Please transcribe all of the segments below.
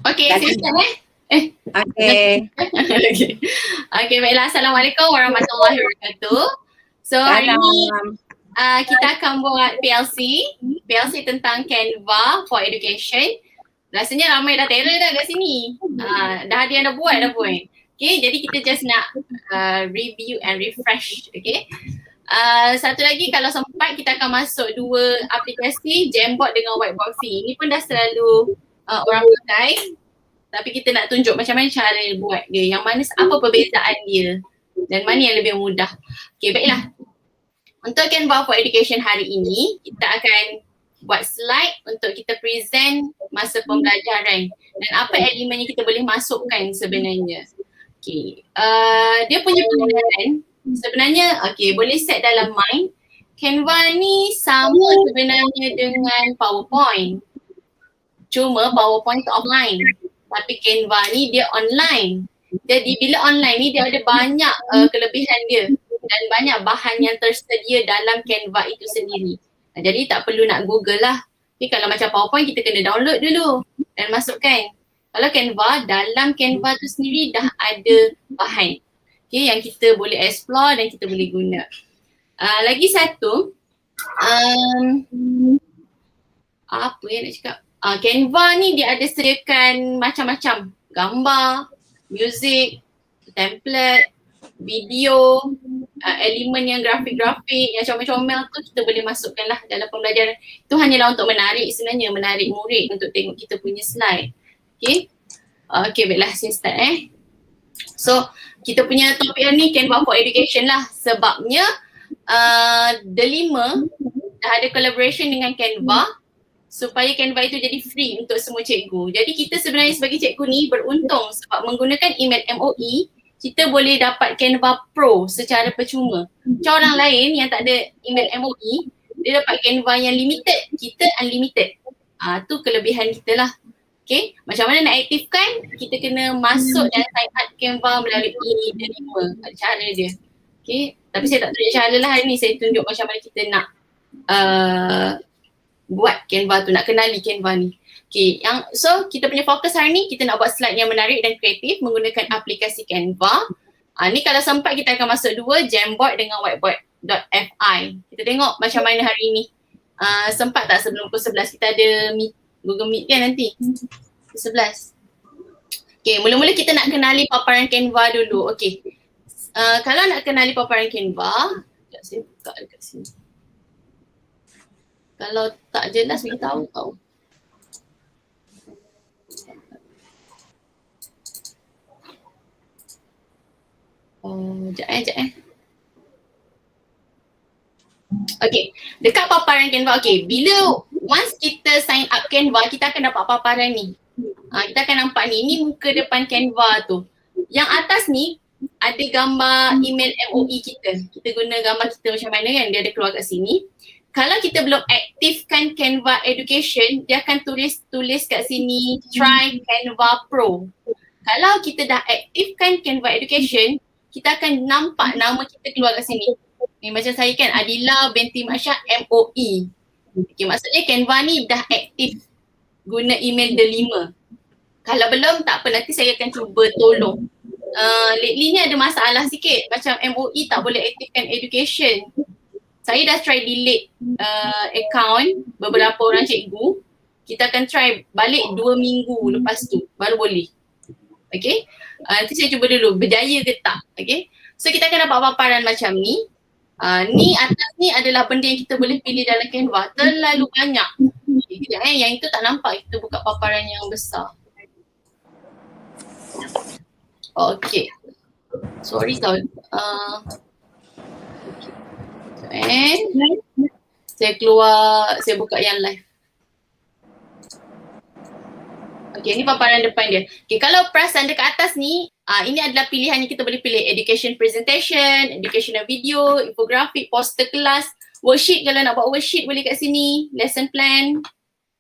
Okey, silakan Okey. Okey, baiklah. Assalamualaikum warahmatullahi wabarakatuh. So hari ni kita akan buat PLC tentang Canva for Education. Rasanya ramai dah terror dah kat sini. Dah ada yang dah buat dah pun. Okay, jadi kita just nak review and refresh. Okay. Satu lagi kalau sempat kita akan masuk dua aplikasi, Jamboard dengan Whiteboxing. Ini pun dah selalu orang pakai. Tapi kita nak tunjuk macam mana cara buat dia, yang mana apa perbezaan dia dan mana yang lebih mudah. Okay, baiklah. Untuk Canva for Education hari ini, kita akan buat slide untuk kita present masa pembelajaran dan apa elemen yang kita boleh masukkan sebenarnya. Okay, dia punya pengenalan sebenarnya, okay, boleh set dalam mind. Canva ni sama sebenarnya dengan PowerPoint. Cuma PowerPoint tu offline. Tapi Canva ni dia online. Jadi bila online ni dia ada banyak kelebihan dia dan banyak bahan yang tersedia dalam Canva itu sendiri. Jadi tak perlu nak Google lah. Tapi kalau macam PowerPoint kita kena download dulu dan masukkan. Kalau Canva, dalam Canva tu sendiri dah ada bahan. Okay, yang kita boleh explore dan kita boleh guna. Lagi satu, apa yang nak cakap? Canva ni dia ada sediakan macam-macam gambar, music, template, video, elemen yang grafik-grafik, yang comel-comel tu kita boleh masukkan lah dalam pembelajaran. Itu hanyalah untuk menarik sebenarnya, menarik murid untuk tengok kita punya slide. Okay, baiklah saya start So, kita punya topik ni Canva for Education lah, sebabnya Delima dah ada collaboration dengan Canva supaya Canva itu jadi free untuk semua cikgu. Jadi kita sebenarnya sebagai cikgu ni beruntung sebab menggunakan email MOE, kita boleh dapat Canva Pro secara percuma. Macam orang lain yang tak ada email MOE, dia dapat Canva yang limited, kita unlimited. Tu kelebihan kita lah. Okay, macam mana nak aktifkan? Kita kena masuk dan sign up Canva melalui Delima. Ada cara dia. Okay, tapi saya tak tunjuk cara lah hari ni, saya tunjuk macam mana kita nak buat Canva tu, nak kenali Canva ni. Okay, so kita punya fokus hari ni kita nak buat slide yang menarik dan kreatif menggunakan aplikasi Canva. Ni kalau sempat kita akan masuk dua, Jamboard dengan Whiteboard.fi. Kita tengok macam mana hari ni. Sempat tak sebelum pukul 11 kita ada Google Meet kan nanti? 11. Okay, mula-mula kita nak kenali paparan Canva dulu. Okay, kalau nak kenali paparan Canva, sekejap saya buka dekat sini. Kalau tak jelas beritahu tau. Sekejap. Okay, dekat paparan Canva, okay, bila once kita sign up Canva, kita akan dapat paparan ni. Kita akan nampak ni, ni muka depan Canva tu. Yang atas ni ada gambar email MOE kita. Kita guna gambar kita macam mana kan, dia ada keluar kat sini. Kalau kita belum aktifkan Canva Education, dia akan tulis kat sini try Canva Pro. Kalau kita dah aktifkan Canva Education, kita akan nampak nama kita keluar kat sini. Ni macam saya kan, Adila binti Masya MOE. Okay, maksudnya Canva ni dah aktif guna email Delima. Kalau belum, tak apa, nanti saya akan cuba tolong. Lately ni ada masalah sikit, macam MOE tak boleh aktifkan Education. Saya dah try delete account beberapa orang cikgu. Kita akan try balik 2 minggu lepas tu baru boleh. Okay, nanti saya cuba dulu berjaya ke tak. Okay, so kita akan dapat paparan macam ni. Ni atas ni adalah benda yang kita boleh pilih dalam Canva. Terlalu banyak. Sekejap yang itu tak nampak, kita buka paparan yang besar. Okay, sorry tau. Saya keluar, saya buka yang live. Okay, ni paparan depan dia. Okay, kalau perasan dekat atas ni, ini adalah pilihan yang kita boleh pilih. Education presentation, educational video, infografik, poster kelas, worksheet. Kalau nak buat worksheet boleh kat sini, lesson plan,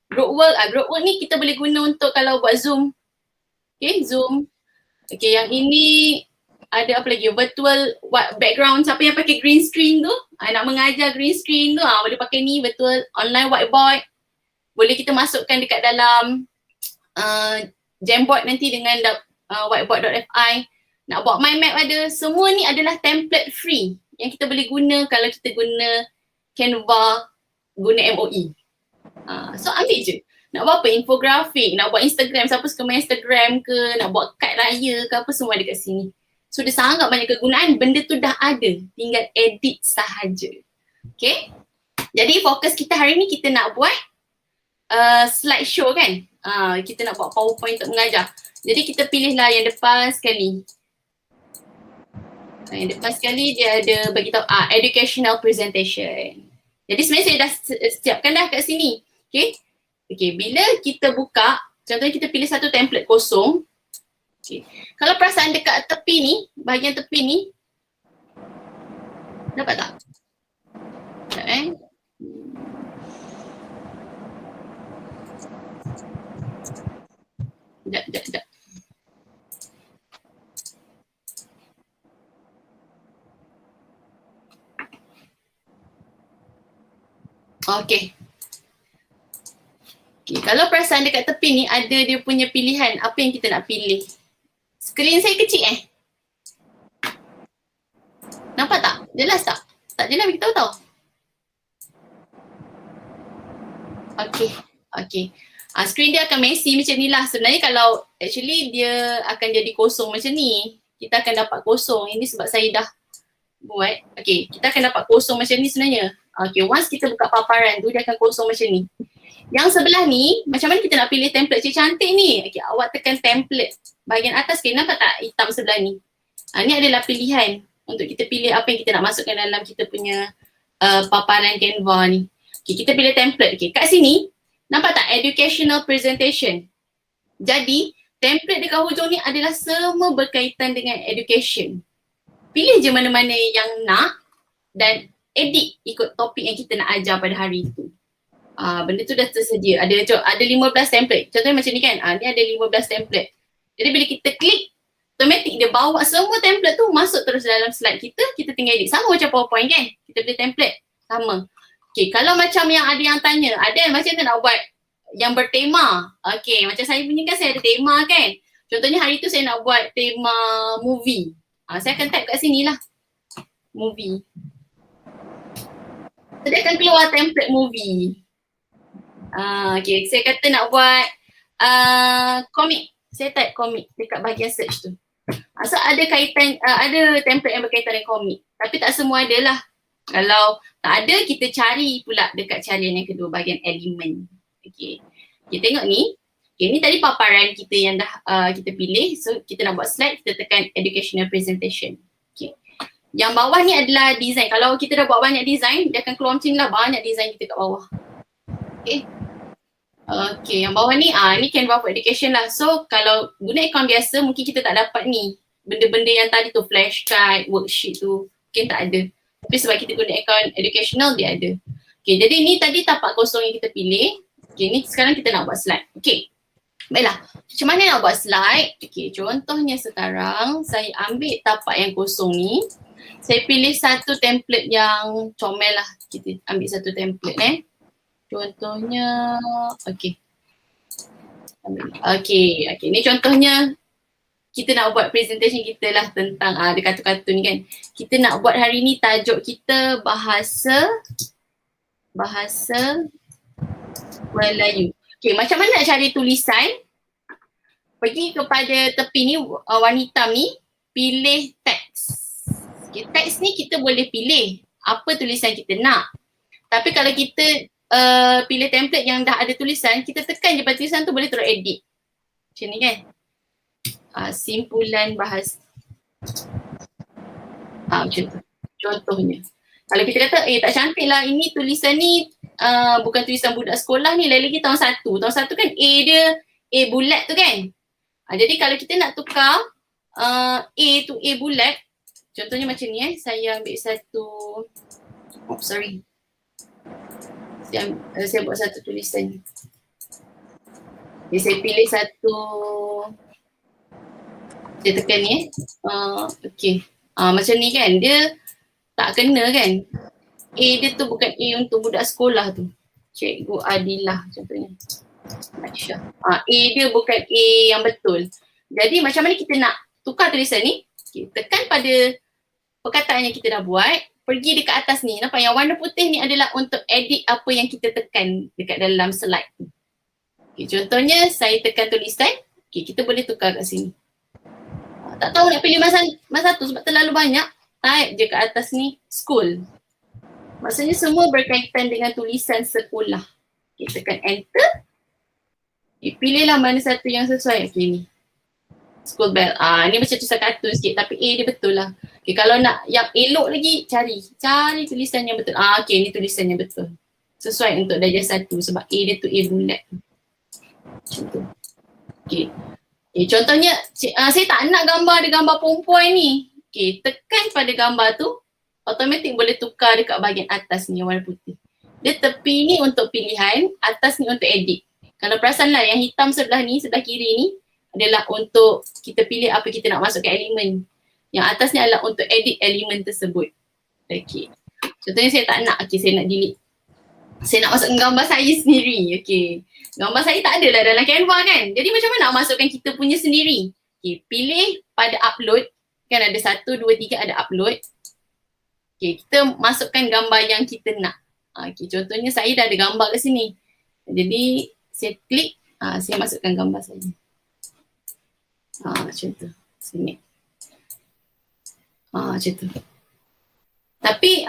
group work. Group work ni kita boleh guna untuk kalau buat Zoom. Okay, Zoom. Okay, yang ini ada apa lagi, virtual background, siapa yang pakai green screen tu, nak mengajar green screen tu, boleh pakai ni, virtual online whiteboard. Boleh kita masukkan dekat dalam Jamboard nanti dengan whiteboard.fi, nak buat mind map ada, semua ni adalah template free yang kita boleh guna kalau kita guna Canva, guna MOE. So ambil je. Nak buat apa? Infografik, nak buat Instagram, siapa suka main Instagram ke, nak buat kad raya ke apa, semua ada kat sini. So dia sangat banyak kegunaan, benda tu dah ada, tinggal edit sahaja. Okay? Jadi fokus kita hari ni kita nak buat slideshow kan. Kita nak buat PowerPoint untuk mengajar. Jadi kita pilihlah yang depan sekali. Yang depan sekali dia ada bagi tahu educational presentation. Jadi sebenarnya saya dah siapkan dah kat sini. Okay. Okay, bila kita buka, contohnya kita pilih satu template kosong. Okay. Kalau perasaan dekat tepi ni, bahagian tepi ni, dapat tak? Sekejap Sekejap. Okay. Okay, kalau perasaan dekat tepi ni ada dia punya pilihan apa yang kita nak pilih. Skrin saya kecil Nampak tak? Jelas tak? Tak jelas beritahu tau. Okay. Okay. Skrin dia akan messy macam ni lah. Sebenarnya kalau actually dia akan jadi kosong macam ni. Kita akan dapat kosong. Ini sebab saya dah buat. Okay. Kita akan dapat kosong macam ni sebenarnya. Okay. Once kita buka paparan tu dia akan kosong macam ni. Yang sebelah ni, macam mana kita nak pilih template cantik ni? Okay, awak tekan template. Bahagian atas, okay, nampak tak hitam sebelah ni? Ni adalah pilihan untuk kita pilih apa yang kita nak masukkan dalam kita punya paparan Canva ni. Okay, kita pilih template. Okay, kat sini, nampak tak educational presentation? Jadi, template dekat hujung ni adalah semua berkaitan dengan education. Pilih je mana-mana yang nak dan edit ikut topik yang kita nak ajar pada hari itu. Benda tu dah tersedia. Ada 15 template. Contohnya macam ni kan. Ni ada 15 template. Jadi bila kita klik, automatik dia bawa semua template tu masuk terus dalam slide kita. Kita tinggal edit. Sama macam PowerPoint kan. Kita pilih template. Sama. Okay, kalau macam yang ada yang tanya, ada macam mana nak buat yang bertema. Okay, macam saya punya kan saya ada tema kan. Contohnya hari tu saya nak buat tema movie. Saya akan type kat sini lah. Movie. So dia akan keluar template movie. Okay, saya kata nak buat komik. Saya type komik dekat bahagian search tu. So ada kaitan, ada template yang berkaitan dengan komik. Tapi tak semua ada lah. Kalau tak ada, kita cari pula dekat carian yang kedua, bahagian elemen. Okay, okay tengok ni. Okay, ni tadi paparan kita yang dah kita pilih. So kita nak buat slide, kita tekan educational presentation. Okay. Yang bawah ni adalah design. Kalau kita dah buat banyak design, dia akan keluar macam ni lah, banyak design kita kat bawah. Okay. Okay, yang bawah ni, ni Canva for Education lah. So, kalau guna akaun biasa, mungkin kita tak dapat ni. Benda-benda yang tadi tu, flashcard, worksheet tu, mungkin tak ada. Tapi sebab kita guna akaun educational, dia ada. Okay, jadi ni tadi tapak kosong yang kita pilih. Okay, ni sekarang kita nak buat slide. Okay, baiklah. Macam mana nak buat slide? Okay, contohnya sekarang, saya ambil tapak yang kosong ni. Saya pilih satu template yang comel lah. Kita ambil satu template Contohnya, okay. Okay, ni contohnya kita nak buat presentation kita lah tentang ada kartun-kartun ni kan. Kita nak buat hari ni tajuk kita bahasa Melayu. Okay, macam mana nak cari tulisan? Pergi kepada tepi ni, warna hitam ni, pilih teks. Okay, teks ni kita boleh pilih apa tulisan kita nak. Tapi kalau kita pilih template yang dah ada tulisan, kita tekan je pada tulisan tu boleh terus edit. Macam ni kan. Simpulan bahasa. Macam tu. Contohnya. Kalau kita kata, tak cantik lah, ini tulisan ni bukan tulisan budak sekolah ni, lagi-lagi tahun 1. Tahun 1 kan A dia, A bulat tu kan. Jadi kalau kita nak tukar A tu A bulat, contohnya macam ni saya ambil satu, sorry. Saya buat satu tulisan. Jadi saya pilih satu, saya tekan ni okay. Macam ni kan, dia tak kena kan. A dia tu bukan A untuk budak sekolah tu. Cikgu Adilah contohnya. A dia bukan A yang betul. Jadi macam mana kita nak tukar tulisan ni? Okay, tekan pada perkataan yang kita dah buat, pergi dekat atas ni. Nampak yang warna putih ni adalah untuk edit apa yang kita tekan dekat dalam slide tu. Okay, contohnya saya tekan tulisan, okay, kita boleh tukar kat sini. Tak tahu nak pilih masa satu sebab terlalu banyak. Type je kat atas ni school. Maksudnya semua berkaitan dengan tulisan sekolah. Okay, tekan enter. Okay, pilihlah mana satu yang sesuai. Okay, ni. School bell. Ni macam tulisan kartun sikit tapi A dia betul lah. Okay, kalau nak yang elok lagi, cari tulisan yang betul. Okay, ni tulisan yang betul. Sesuai untuk darjah 1 sebab A dia tu A bulat. Macam tu. Okay. Contohnya, saya tak nak gambar ada gambar perempuan ni. Okay, tekan pada gambar tu, automatik boleh tukar dekat bahagian atas ni yang warna putih. Dia tepi ni untuk pilihan, atas ni untuk edit. Kalau perasan lah yang hitam sebelah ni, sebelah kiri ni adalah untuk kita pilih apa kita nak masukkan elemen. Yang atas ni adalah untuk edit elemen tersebut. Okay. Contohnya saya tak nak, okay, saya nak delete. Saya nak masukkan gambar saya sendiri. Okay. Gambar saya tak ada lah dalam Canva kan. Jadi macam mana nak masukkan kita punya sendiri? Okay, pilih pada upload. Kan ada 1, 2, 3 ada upload. Okay, kita masukkan gambar yang kita nak. Okay, contohnya saya dah ada gambar kat sini. Jadi saya klik, saya masukkan gambar saya. Macam tu. Sini. Macam tu. Tapi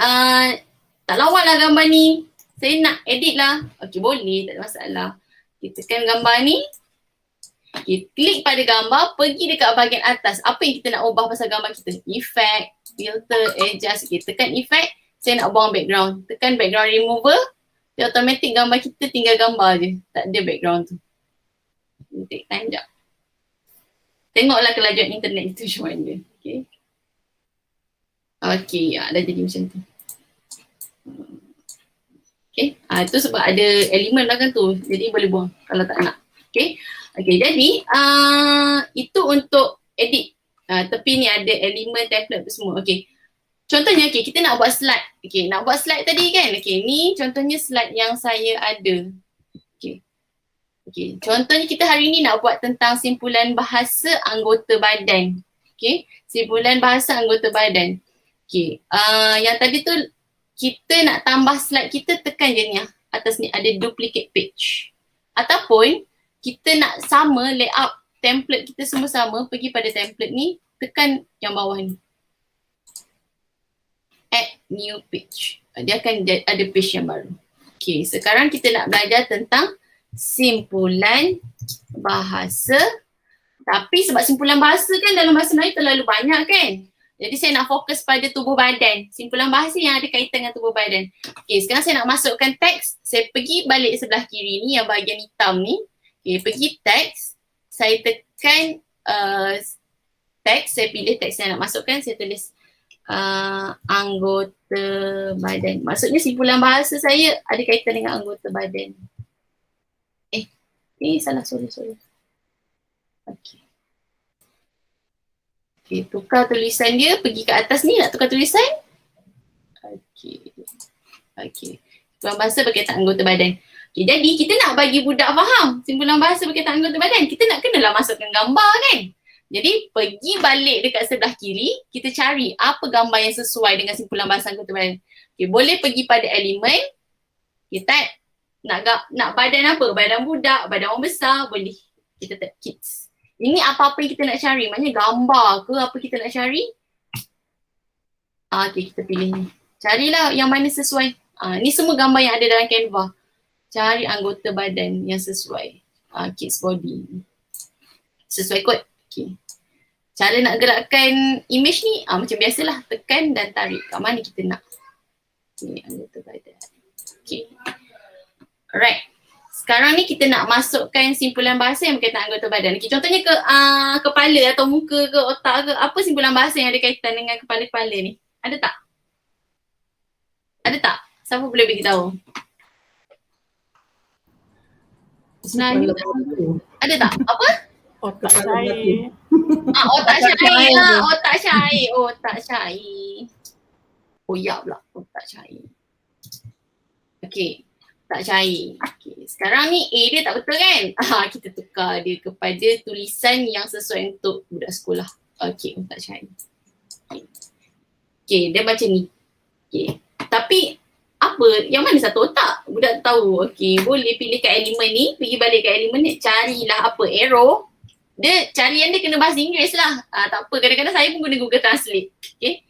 tak lawan lah gambar ni. Saya nak edit lah. Okay, boleh, tak ada masalah. Kita tekan gambar ni. Okay, klik pada gambar, pergi dekat bahagian atas. Apa yang kita nak ubah pasal gambar kita? Effect, filter, adjust. Okay, tekan effect. Saya nak buang background. Tekan background remover. Dia automatik gambar kita tinggal gambar je. Tak ada background tu. Take time sekejap. Tengoklah kelajuan internet itu macam mana. Okay. Okay, dah jadi macam tu. Okay, itu sebab ada elemen belakang tu. Jadi boleh buang kalau tak nak. Okay, jadi itu untuk edit. Tepi ni ada elemen, template tu semua. Okay, contohnya kita nak buat slide. Okay, nak buat slide tadi kan. Okay, ni contohnya slide yang saya ada. Okay, contohnya kita hari ni nak buat tentang simpulan bahasa anggota badan. Okay, simpulan bahasa anggota badan. Okay, yang tadi tu kita nak tambah slide kita, tekan je ni atas ni ada duplicate page. Ataupun kita nak sama layout template kita semua sama, pergi pada template ni, tekan yang bawah ni. Add new page. Dia akan ada page yang baru. Okay, sekarang kita nak belajar tentang simpulan bahasa. Tapi sebab simpulan bahasa kan dalam bahasa Melayu terlalu banyak kan. Jadi saya nak fokus pada tubuh badan. Simpulan bahasa yang ada kaitan dengan tubuh badan. Okay, sekarang saya nak masukkan teks. Saya pergi balik sebelah kiri ni yang bahagian hitam ni. Okay, pergi teks. Saya tekan teks. Saya pilih teks yang nak masukkan. Saya tulis anggota badan. Maksudnya simpulan bahasa saya ada kaitan dengan anggota badan. Salah, sorry. Okay. Okay, tukar tulisan dia, pergi ke atas ni nak tukar tulisan. Okay. Simpulan bahasa berkaitan anggota badan. Okay, jadi kita nak bagi budak faham simpulan bahasa berkaitan anggota badan, kita nak kenalah masukkan gambar kan. Jadi pergi balik dekat sebelah kiri, kita cari apa gambar yang sesuai dengan simpulan bahasa anggota badan. Okay, boleh pergi pada elemen, kita nak badan apa? Badan budak, badan orang besar, boleh. Kita type kids. Ini apa-apa yang kita nak cari. Maknanya gambar ke apa kita nak cari. Okay, kita pilih ni. Carilah yang mana sesuai. Ni semua gambar yang ada dalam Canva. Cari anggota badan yang sesuai. Kids body. Sesuai kod. Okay. Cara nak gerakkan image ni macam biasalah. Tekan dan tarik. Kat mana kita nak. Okay, anggota badan. Okay. Alright. Sekarang ni kita nak masukkan simpulan bahasa yang berkaitan anggota badan. Okay, contohnya kepala atau muka ke otak ke, apa simpulan bahasa yang ada kaitan dengan kepala-kepala ni? Ada tak? Ada tak? Siapa boleh beritahu? Sebenarnya ada tak? Apa? Otak cair. Otak cair lah. Otak cair. Otak cair. Oh ya pula. Otak cair. Okay. tak cair. Okay. Sekarang ni A dia tak betul kan? Kita tukar dia kepada tulisan yang sesuai untuk budak sekolah. Okay, tak cair. Okay, dia macam ni. Okay. Tapi apa? Yang mana satu otak? Budak tahu. Okay, boleh pilih kat elemen ni, pergi balik kat elemen ni, carilah apa? Arrow. Dia carian dia kena bahasa Inggeris lah. Tak apa, kadang-kadang saya pun guna Google Translate. Okay.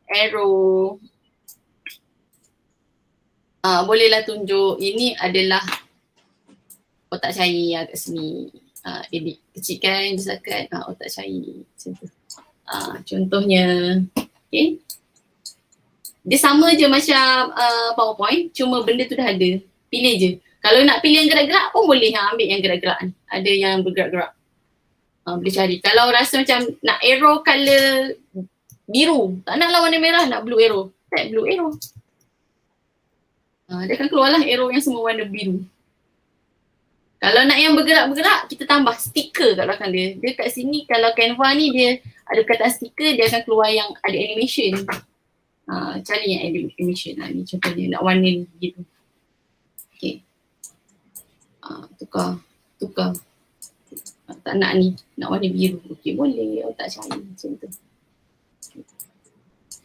Arrow. Bolehlah tunjuk ini adalah otak cair yang kat sini. Edit kecilkan, besarkan otak cair macam tu. Contohnya, okay. Dia sama je macam PowerPoint, cuma benda tu dah ada. Pilih je. Kalau nak pilih yang gerak-gerak pun boleh ambil yang gerak-gerak ni. Ada yang bergerak-gerak. Boleh cari. Kalau rasa macam nak arrow colour biru, tak naklah warna merah, nak blue arrow. Tap blue arrow. Dia akan keluarlah arrow yang semua warna biru. Kalau nak yang bergerak-bergerak, kita tambah stiker kat belakang dia. Dia kat sini, kalau Canva ni dia ada perkataan stiker, dia akan keluar yang ada animation. Cari yang animation lah ni contohnya, nak warna ni gitu. Okay. Tukar. Tak nak ni, nak warna biru. Okay, boleh. Tak cari macam tu.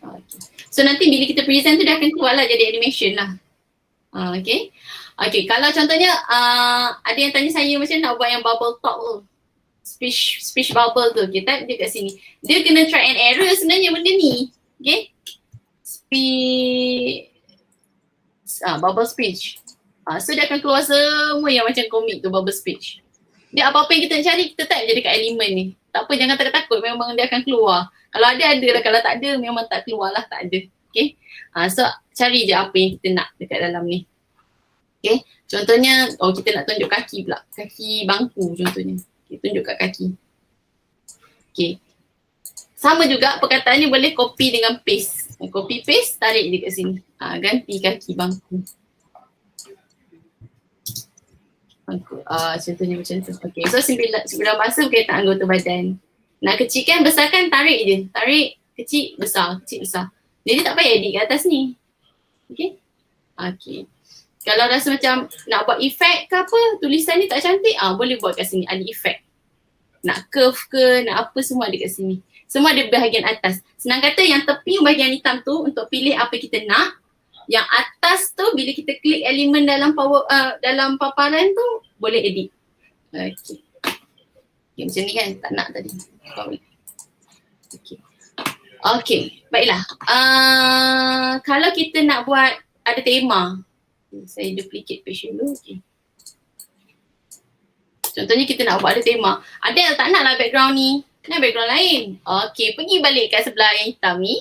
Okay. So nanti bila kita present tu dia akan keluar lah jadi animation lah. Okay. Okay, kalau contohnya ada yang tanya saya macam nak buat yang bubble talk tu. Speech bubble tu. Okay, type dia kat sini. Dia kena try and error sebenarnya benda ni. Okay. Bubble speech. So dia akan keluar semua yang macam komik tu, bubble speech. Dia apa-apa yang kita nak cari, kita type je dekat elemen ni. Tak apa, jangan takut, memang dia akan keluar. Kalau ada lah, kalau tak ada memang tak keluar lah, tak ada. Okay. So cari je apa yang kita nak dekat dalam ni. Okay. Contohnya, kita nak tunjuk kaki pula. Kaki bangku contohnya. Okay, tunjuk kat kaki. Okay. Sama juga perkataan ni boleh copy dengan paste. Copy paste, tarik dia kat sini. Ganti kaki bangku. Contohnya macam tu. Okay, so sembilan bahasa berkaitan anggota badan. Nak kecilkan, besarkan, tarik je. Tarik, kecil, besar. Jadi tak payah edit kat atas ni. Okay. Okay. Kalau rasa macam nak buat efek ke apa, tulisan ni tak cantik, boleh buat kat sini, ada efek. Nak curve ke, nak apa, semua ada kat sini. Semua ada bahagian atas. Senang kata yang tepi bahagian hitam tu untuk pilih apa kita nak. Yang atas tu bila kita klik elemen dalam dalam paparan tu boleh edit. Okay. Okay, macam ni kan, tak nak tadi. Okay, baiklah. Kalau kita nak buat ada tema. Saya duplicate page dulu. Okay. Contohnya kita nak buat ada tema. Ada tak naklah background ni. Nak background lain. Okay, pergi balik kat sebelah yang hitam ni.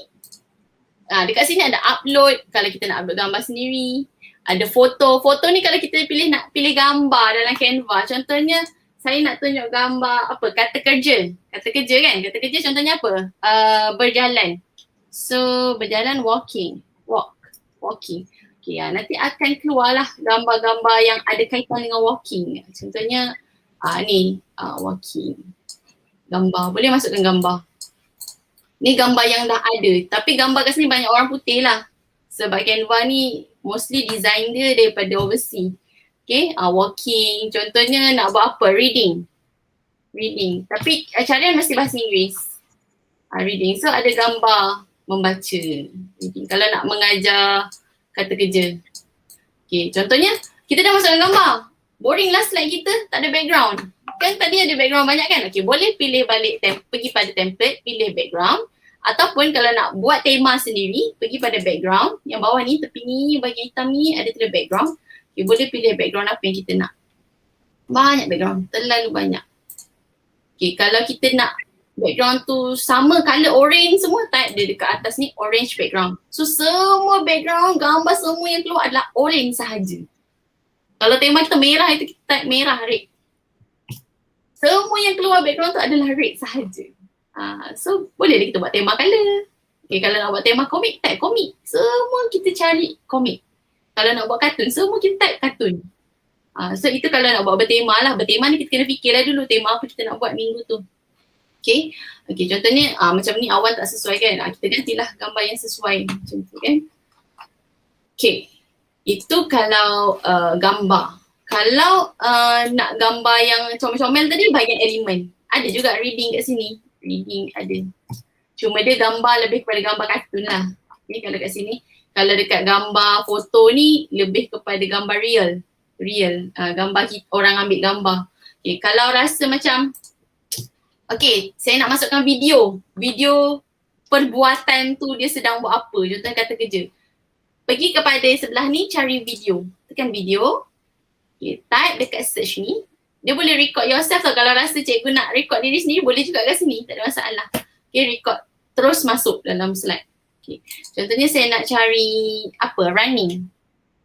Dekat sini ada upload kalau kita nak upload gambar sendiri. Ada foto. Foto ni kalau kita nak pilih gambar dalam Canva. Contohnya saya nak tunjuk gambar apa? Kata kerja. Kata kerja kan? Kata kerja contohnya apa? Berjalan. So berjalan walking. Walking. Okay, nanti akan keluarlah gambar-gambar yang ada kaitan dengan walking. Contohnya ni walking. Gambar. Boleh masukkan gambar. Ni gambar yang dah ada. Tapi gambar kat sini banyak orang putih lah. Sebab Canva ni mostly design dia daripada overseas. Okay, walking. Contohnya nak buat apa? Reading. Tapi carian mesti bahasa Inggeris. Reading. So ada gambar membaca. Reading. Kalau nak mengajar kata kerja. Okay, contohnya kita dah masukkan gambar. Boring lah slide kita, tak ada background. Kan tadi ada background banyak kan? Okay, boleh pilih balik, pergi pada template, pilih background. Ataupun kalau nak buat tema sendiri, pergi pada background. Yang bawah ni, tepi ni, bahagian hitam ni ada tulis background. Okay, boleh pilih background apa yang kita nak. Banyak background, terlalu banyak. Okay, kalau kita nak background tu sama colour orange semua, type dia dekat atas ni orange background. So semua background, gambar semua yang keluar adalah orange sahaja. Kalau tema kita merah, itu kita type merah, red. Semua yang keluar background tu adalah red sahaja. So boleh kita buat tema colour. Okay, kalau nak buat tema komik, type komik. Semua kita cari komik. Kalau nak buat kartun, semua kita type kartun. So itu kalau nak buat bertema lah. Bertema ni kita kena fikirlah dulu tema apa kita nak buat minggu tu. Okay, contohnya macam ni awan tak sesuai kan. Kita gantilah gambar yang sesuai macam tu kan. Okay, Itu kalau gambar. Kalau nak gambar yang comel-comel tadi bahagian elemen. Ada juga reading kat sini. Reading ada. Cuma dia gambar lebih kepada gambar kartun lah. Okay, kalau kat sini. Kalau dekat gambar foto ni lebih kepada gambar real. Real. Gambar orang ambil gambar. Okay, kalau rasa macam okay, saya nak masukkan video. Video perbuatan tu dia sedang buat apa. Contohnya kata kerja. Pergi kepada sebelah ni cari video. Tekan video. Okay, type dekat search ni. Dia boleh record yourself tau. Kalau rasa cikgu nak record diri sendiri boleh juga kat sini. Tak ada masalah. Okay, record. Terus masuk dalam slide. Okay. Contohnya saya nak cari apa? Running.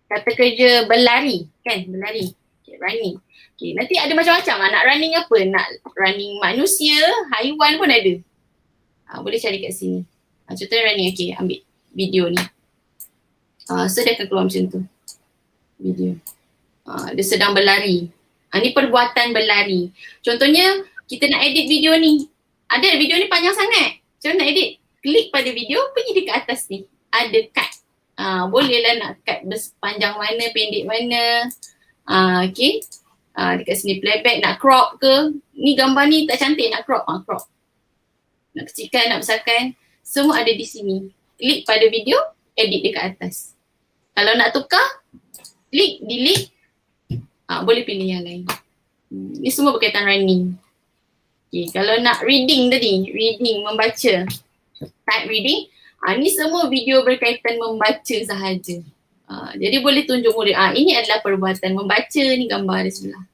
Kata kerja berlari. Kan? Berlari. Okay, running. Okay, nanti ada macam-macam lah. Nak running apa? Nak running manusia, haiwan pun ada. Boleh cari kat sini. Contohnya running. Okay, ambil video ni. So dia akan keluar macam tu. Video. Dia sedang berlari. Ni perbuatan berlari. Contohnya kita nak edit video ni. Ada video ni panjang sangat. Macam mana nak edit? Klik pada video, pergi dekat atas ni. Ada cut. Bolehlah nak cut panjang mana, pendek mana. Okay. Dekat sini playback, nak crop ke. Ni gambar ni tak cantik, nak crop. Crop. Nak kecilkan, nak besarkan. Semua ada di sini. Klik pada video, edit dekat atas. Kalau nak tukar, klik, delete. Boleh pilih yang lain. Ni semua berkaitan running. Okay, kalau nak reading tadi, reading, membaca. Type reading. Ni semua video berkaitan membaca sahaja. Jadi boleh tunjuk murid. Ini adalah perbuatan membaca, ni gambar di sebelah.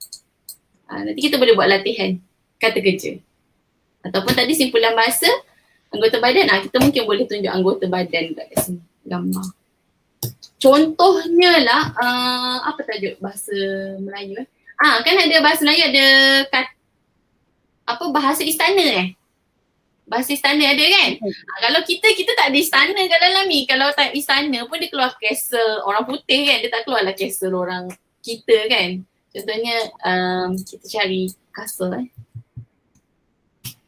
Nanti kita boleh buat latihan kata kerja. Ataupun tadi simpulan bahasa, anggota badan. Kita mungkin boleh tunjuk anggota badan kat sini. Gambar. Contohnya lah, apa tajuk bahasa Melayu kan ada bahasa Melayu ada bahasa istana Bahasa istana ada kan? Kalau kita tak ada istana kat dalam ni. Kalau tak istana pun dia keluar castle orang putih kan. Dia tak keluar lah castle orang kita kan. Contohnya kita cari castle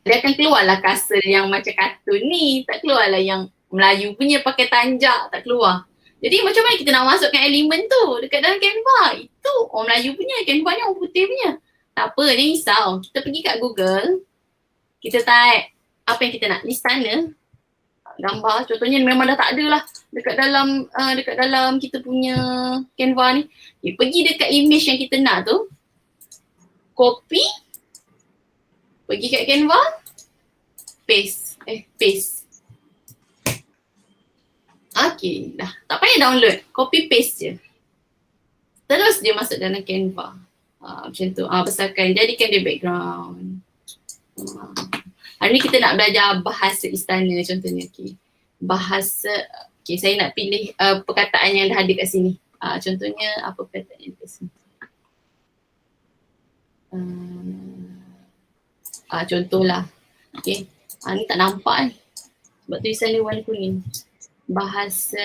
Dia akan keluar lah castle yang macam kartun ni. Tak keluar lah yang Melayu punya pakai tanjak, tak keluar. Jadi macam mana kita nak masukkan elemen tu dekat dalam Canva? Itu orang Melayu punya, Canva ni orang putih punya. Tak apa, jangan risau. Kita pergi kat Google, kita type apa yang kita nak, istana, gambar. Contohnya memang dah tak ada lah dekat dalam kita punya Canva ni. Pergi dekat image yang kita nak tu, copy, pergi kat Canva, paste. Okay, dah. Tak payah download. Copy paste je. Terus dia masuk dalam Canva. Macam tu. Besarkan. Jadikan dia background. Hari ni kita nak belajar bahasa istana contohnya. Okay. Bahasa. Okay, saya nak pilih perkataan yang dah ada kat sini. Contohnya apa perkataan yang ada kat sini. Contohlah. Okay. Ni tak nampak sebab tulisan dia warna kuning. Bahasa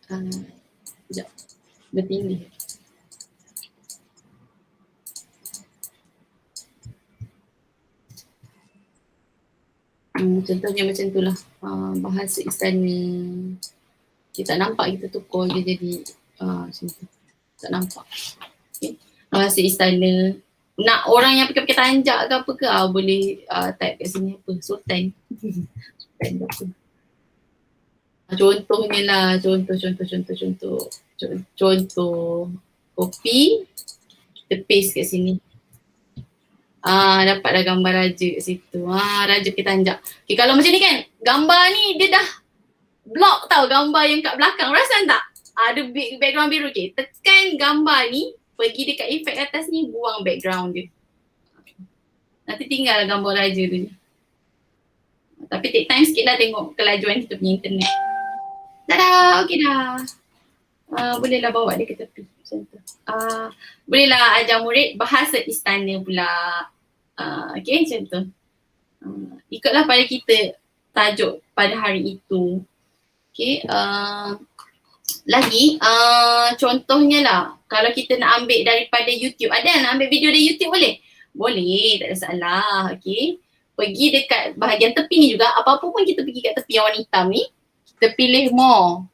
sekejap, bertinggi. Contohnya macam tu lah, bahasa istana. Kita tak nampak, kita tukar dia jadi macam tu. Tak nampak. Okay. Bahasa istana. Nak orang yang pakai tanjak ke apa ke, boleh type kat sini apa, sultan. Sultan ke apa. Contohnya lah, contoh. Copy, kita paste kat sini. Dapat dah gambar raja kat situ. Raja pakai tanjak. Okay, kalau macam ni kan, gambar ni dia dah block tau gambar yang kat belakang. Rasakan tak? Ada background biru. Okay, tekan gambar ni, pergi dekat efek atas ni, buang background dia. Nanti tinggal gambar raja tu je. Tapi take time sikit lah tengok kelajuan kita punya internet. Tada! Okay dah. Bolehlah bawa dia ke tepi. Macam tu. Bolehlah ajar murid bahasa istana pula. Okay, macam tu. Ikutlah pada kita tajuk pada hari itu. Okay. Lagi, contohnya lah, kalau kita nak ambil daripada YouTube, ada nak ambil video dari YouTube boleh? Boleh, tak ada masalah, okay. Pergi dekat bahagian tepi ni juga, apa-apa pun kita pergi kat tepi yang warna hitam ni, terpilih more.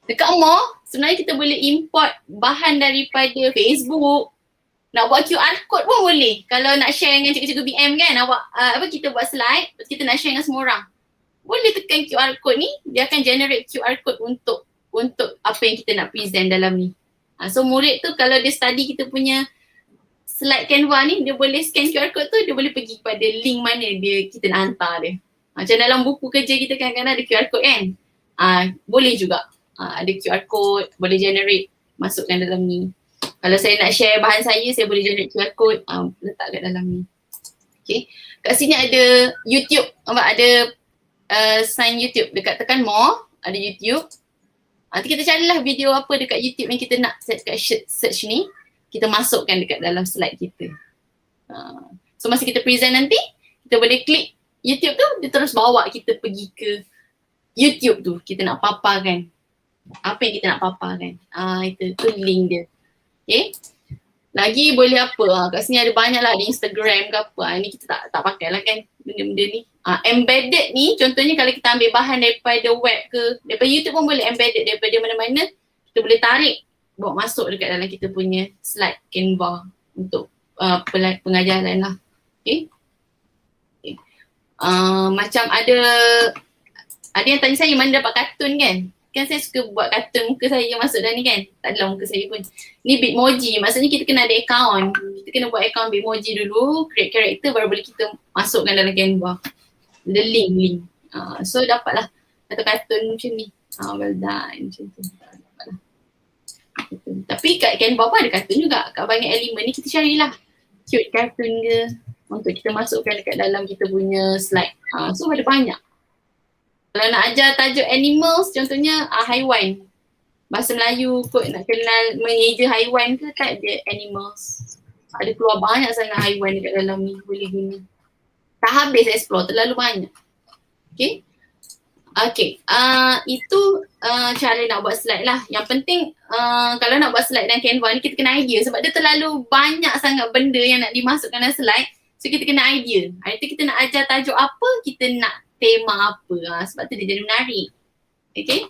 Dekat more, sebenarnya kita boleh import bahan daripada Facebook. Nak buat QR code pun boleh. Kalau nak share dengan cikgu-cikgu BM kan, kita buat slide, kita nak share dengan semua orang. Boleh tekan QR code ni, dia akan generate QR code untuk apa yang kita nak present dalam ni. So murid tu kalau dia study kita punya slide Canva ni, dia boleh scan QR code tu, dia boleh pergi kepada link mana kita nak hantar dia. Macam dalam buku kerja kita kadang-kadang ada QR code kan. Boleh juga. Ada QR code, boleh generate, masukkan dalam ni. Kalau saya nak share bahan saya boleh generate QR code, letak kat dalam ni. Okay. Kat sini ada YouTube, nampak ada sign YouTube. Dekat tekan more, ada YouTube. Nanti kita carilah video apa dekat YouTube yang kita nak set kat search ni. Kita masukkan dekat dalam slide kita. So masa kita present nanti, kita boleh klik YouTube tu, dia terus bawa kita pergi ke YouTube tu. Kita nak paparkan apa yang kita nak paparkan. Itu link dia. Okay. Lagi boleh apa? Kat sini ada banyak lah, ada Instagram ke apa. Ni kita tak pakai lah kan benda-benda ni. Embedded ni contohnya kalau kita ambil bahan daripada web ke, daripada YouTube pun boleh embedded daripada mana-mana. Kita boleh tarik, bawa masuk dekat dalam kita punya slide Canva untuk pengajaran lah. Okay. Macam ada yang tanya saya mana dapat kartun kan. Kan saya suka buat kartun muka saya masuk dalam ni kan. Tak adalah muka saya pun. Ni Bitmoji, maksudnya kita kena ada account. Kita kena buat account Bitmoji dulu, create character baru boleh kita masukkan dalam Canva. The link. So dapatlah kartun macam ni. Well done macam tu. Dapatlah. Tapi kat Canva pun ada kartun juga. Kat banyak elemen ni kita carilah cute kartun ke untuk kita masukkan dekat dalam kita punya slide. So ada banyak. Kalau nak ajar tajuk animals, contohnya haiwan. Bahasa Melayu kot nak kenal mengeja haiwan ke, tak ada animals. Ada keluar banyak sangat haiwan dekat dalam ni, boleh guna. Tak habis explore, terlalu banyak. Okay. Itu cara nak buat slide lah. Yang penting kalau nak buat slide dalam Canva ni kita kena idea sebab dia terlalu banyak sangat benda yang nak dimasukkan dalam slide. So kita kena idea. Hari tu kita nak ajar tajuk apa, kita nak tema apa. Sebab tu dia jadi menarik. Okay.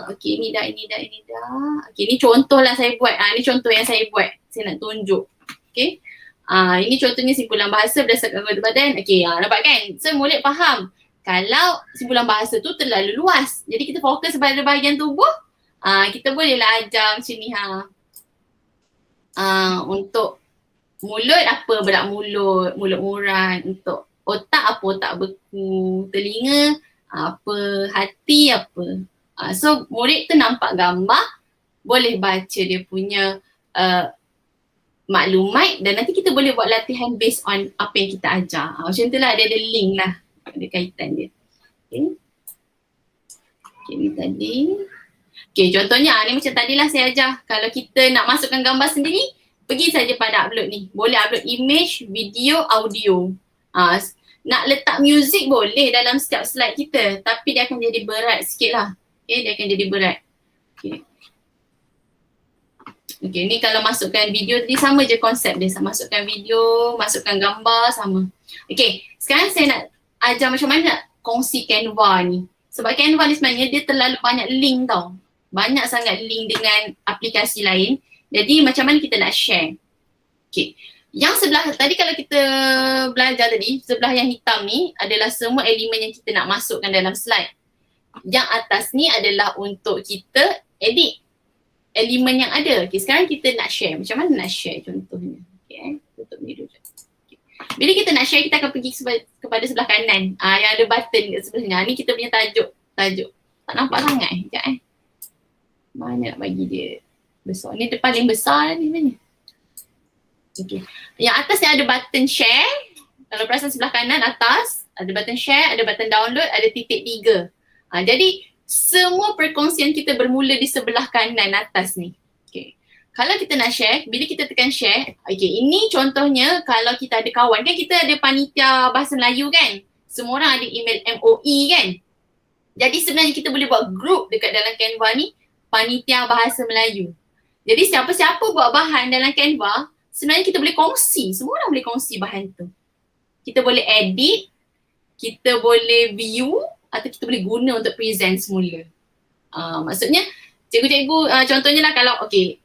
Okay, ini dah. Okay, ni contoh lah saya buat. Ni contoh yang saya buat. Saya nak tunjuk. Okay. Ini contohnya simpulan bahasa berdasarkan anggota badan. Okay, nampak kan? So murid faham. Kalau simpulan bahasa tu terlalu luas. Jadi kita fokus pada bahagian tubuh. Kita bolehlah ajar macam ni untuk mulut apa berat mulut urat. Untuk otak apa otak beku, telinga apa, hati apa. So murid tu nampak gambar, boleh baca dia punya maklumat dan nanti kita boleh buat latihan based on apa yang kita ajar. Macam tu lah, ada link lah, ada kaitan dia. Okay, ni tadi. Okay, contohnya ni macam tadilah saya ajar. Kalau kita nak masukkan gambar sendiri, pergi saja pada upload ni. Boleh upload image, video, audio. Nak letak music boleh dalam setiap slide kita, tapi dia akan jadi berat sikit lah. Okay, dia akan jadi berat. Okay, ni kalau masukkan video tadi sama je konsep dia. Masukkan video, masukkan gambar, sama. Okay, sekarang saya nak ajar macam mana nak kongsi Canva ni. Sebab Canva ni sebenarnya dia terlalu banyak link tau. Banyak sangat link dengan aplikasi lain. Jadi macam mana kita nak share. Okay. Yang sebelah tadi kalau kita belajar tadi, sebelah yang hitam ni adalah semua elemen yang kita nak masukkan dalam slide. Yang atas ni adalah untuk kita edit elemen yang ada. Okay, sekarang kita nak share. Macam mana nak share contohnya? Okay, tutup ni dulu. Okay. Bila kita nak share, kita akan pergi kepada sebelah kanan. Yang ada button kat sebelahnya. Ni kita punya tajuk. Tak nampak sangat. Sekejap Mana nak bagi dia besar. Ni paling besar ni sebenarnya. Okay. Yang atas ni ada button share. Kalau perasan sebelah kanan atas, ada button share, ada button download, ada titik 3. Jadi semua perkongsian kita bermula di sebelah kanan atas ni. Okay. Kalau kita nak share, bila kita tekan share, okay, ini contohnya kalau kita ada kawan, kan kita ada panitia bahasa Melayu kan? Semua orang ada email MOE kan? Jadi sebenarnya kita boleh buat group dekat dalam Canva ni, panitia bahasa Melayu. Jadi siapa-siapa buat bahan dalam Canva, sebenarnya kita boleh kongsi, semua orang boleh kongsi bahan tu. Kita boleh edit, kita boleh view, atau kita boleh guna untuk present semula. Maksudnya cikgu-cikgu contohnya lah kalau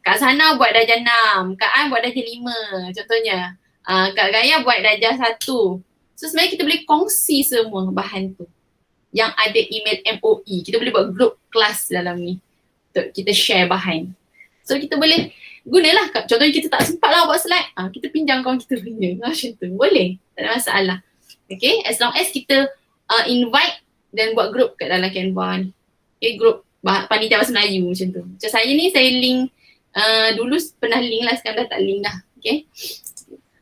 Kak Sana buat darjah 6, Kak An buat darjah 5 contohnya. Kak Gaya buat darjah 1. So sebenarnya kita boleh kongsi semua bahan tu yang ada email MOE. Kita boleh buat group kelas dalam ni untuk kita share bahan. So kita boleh gunalah, contohnya kita tak sempat lah buat slide, kita pinjam kawan kita punya, macam tu, boleh, tak ada masalah. Okay, as long as kita invite dan buat group kat dalam Canva ni. Okay, group panitia bahasa Melayu macam tu. Macam saya ni, saya link, dulu pernah link lah, sekarang dah tak link dah. Okay,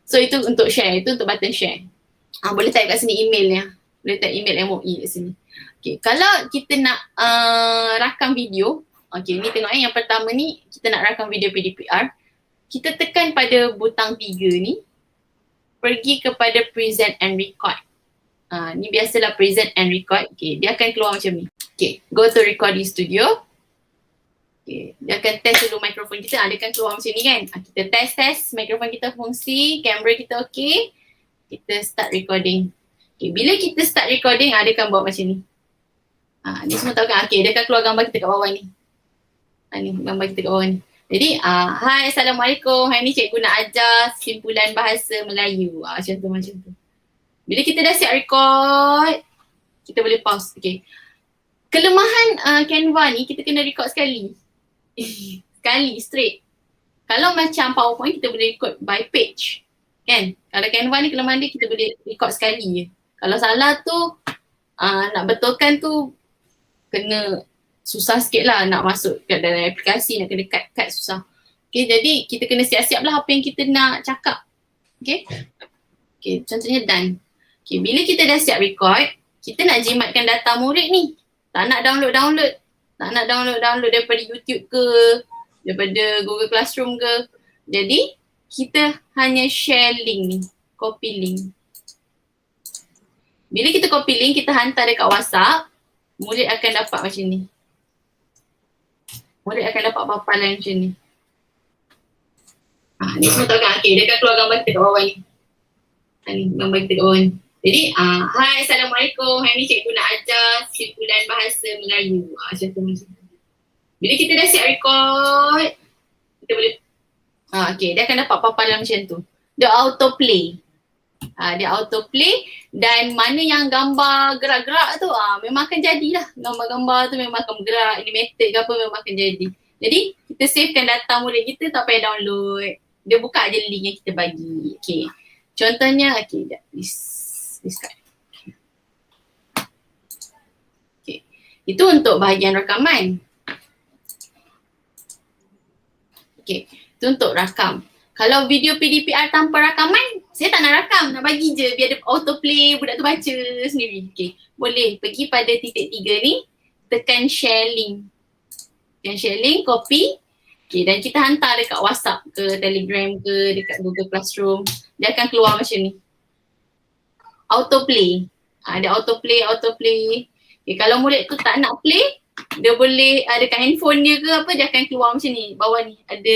so itu untuk share, itu untuk button share. Boleh type kat sini emailnya, boleh type email MOE kat sini. Okay, kalau kita nak rakam video, ni tengok yang pertama ni, kita nak rakam video PDPR. Kita tekan pada butang 3 ni, pergi kepada present and record. Ni biasalah present and record. Okay, dia akan keluar macam ni. Okay, go to recording studio. Okay, dia akan test dulu mikrofon kita. Dia akan keluar macam ni kan. Kita test mikrofon kita fungsi, kamera kita okay. Kita start recording. Okay, bila kita start recording, dia akan buat macam ni. Ni semua tahu kan? Okay, dia akan keluar gambar kita kat bawah ni. Ni gambar kita kat bawah ni. Jadi, hai Assalamualaikum. Hari ni cikgu nak ajar simpulan bahasa Melayu. Macam tu. Bila kita dah siap record, kita boleh pause. Okay. Kelemahan Canva ni, kita kena record sekali. Sekali, straight. Kalau macam PowerPoint, kita boleh record by page. Kan? Kalau Canva ni kelemahan dia, kita boleh record sekali je. Kalau salah tu, nak betulkan tu, kena susah sikit lah nak masuk kat dalam aplikasi, nak kena cut susah. Okay, jadi kita kena siap-siap lah apa yang kita nak cakap. Okay, contohnya done. Okay, bila kita dah siap record, kita nak jimatkan data murid ni. Tak nak download. Tak nak download daripada YouTube ke, daripada Google Classroom ke. Jadi, kita hanya share link ni, copy link. Bila kita copy link, kita hantar dekat WhatsApp, murid akan dapat macam ni. Murid akan dapat paparan macam ni. Ni semua tahu kan? Okay, dia akan keluar gambar kita kat bawah ni. Ni gambar kita kat bawah ni. Jadi, hai Assalamualaikum. Hari ni cikgu nak ajar simpulan bahasa Melayu. Macam tu. Bila kita dah siap record, kita boleh, okay, dia akan dapat paparan macam tu. Dia autoplay. Dia autoplay dan mana yang gambar gerak-gerak tu memang akan jadilah. Gambar-gambar tu memang akan bergerak, animated ke apa memang akan jadi. Jadi kita savekan data murid kita, tak payah download. Dia buka je link yang kita bagi. Okay. Contohnya, okay, this card. Okay. Itu untuk bahagian rakaman. Okay. Itu untuk rakam. Kalau video PDPR tanpa rakaman, saya tak nak rakam, nak bagi je biar dia autoplay, budak tu baca sendiri. Okay, boleh pergi pada titik 3 ni, tekan share link. Tekan share link, copy. Okay, dan kita hantar dekat WhatsApp ke, Telegram ke, dekat Google Classroom. Dia akan keluar macam ni. Autoplay. Dia autoplay. Okay, kalau murid tu tak nak play, dia boleh dekat handphone dia ke apa, dia akan keluar macam ni. Bawah ni ada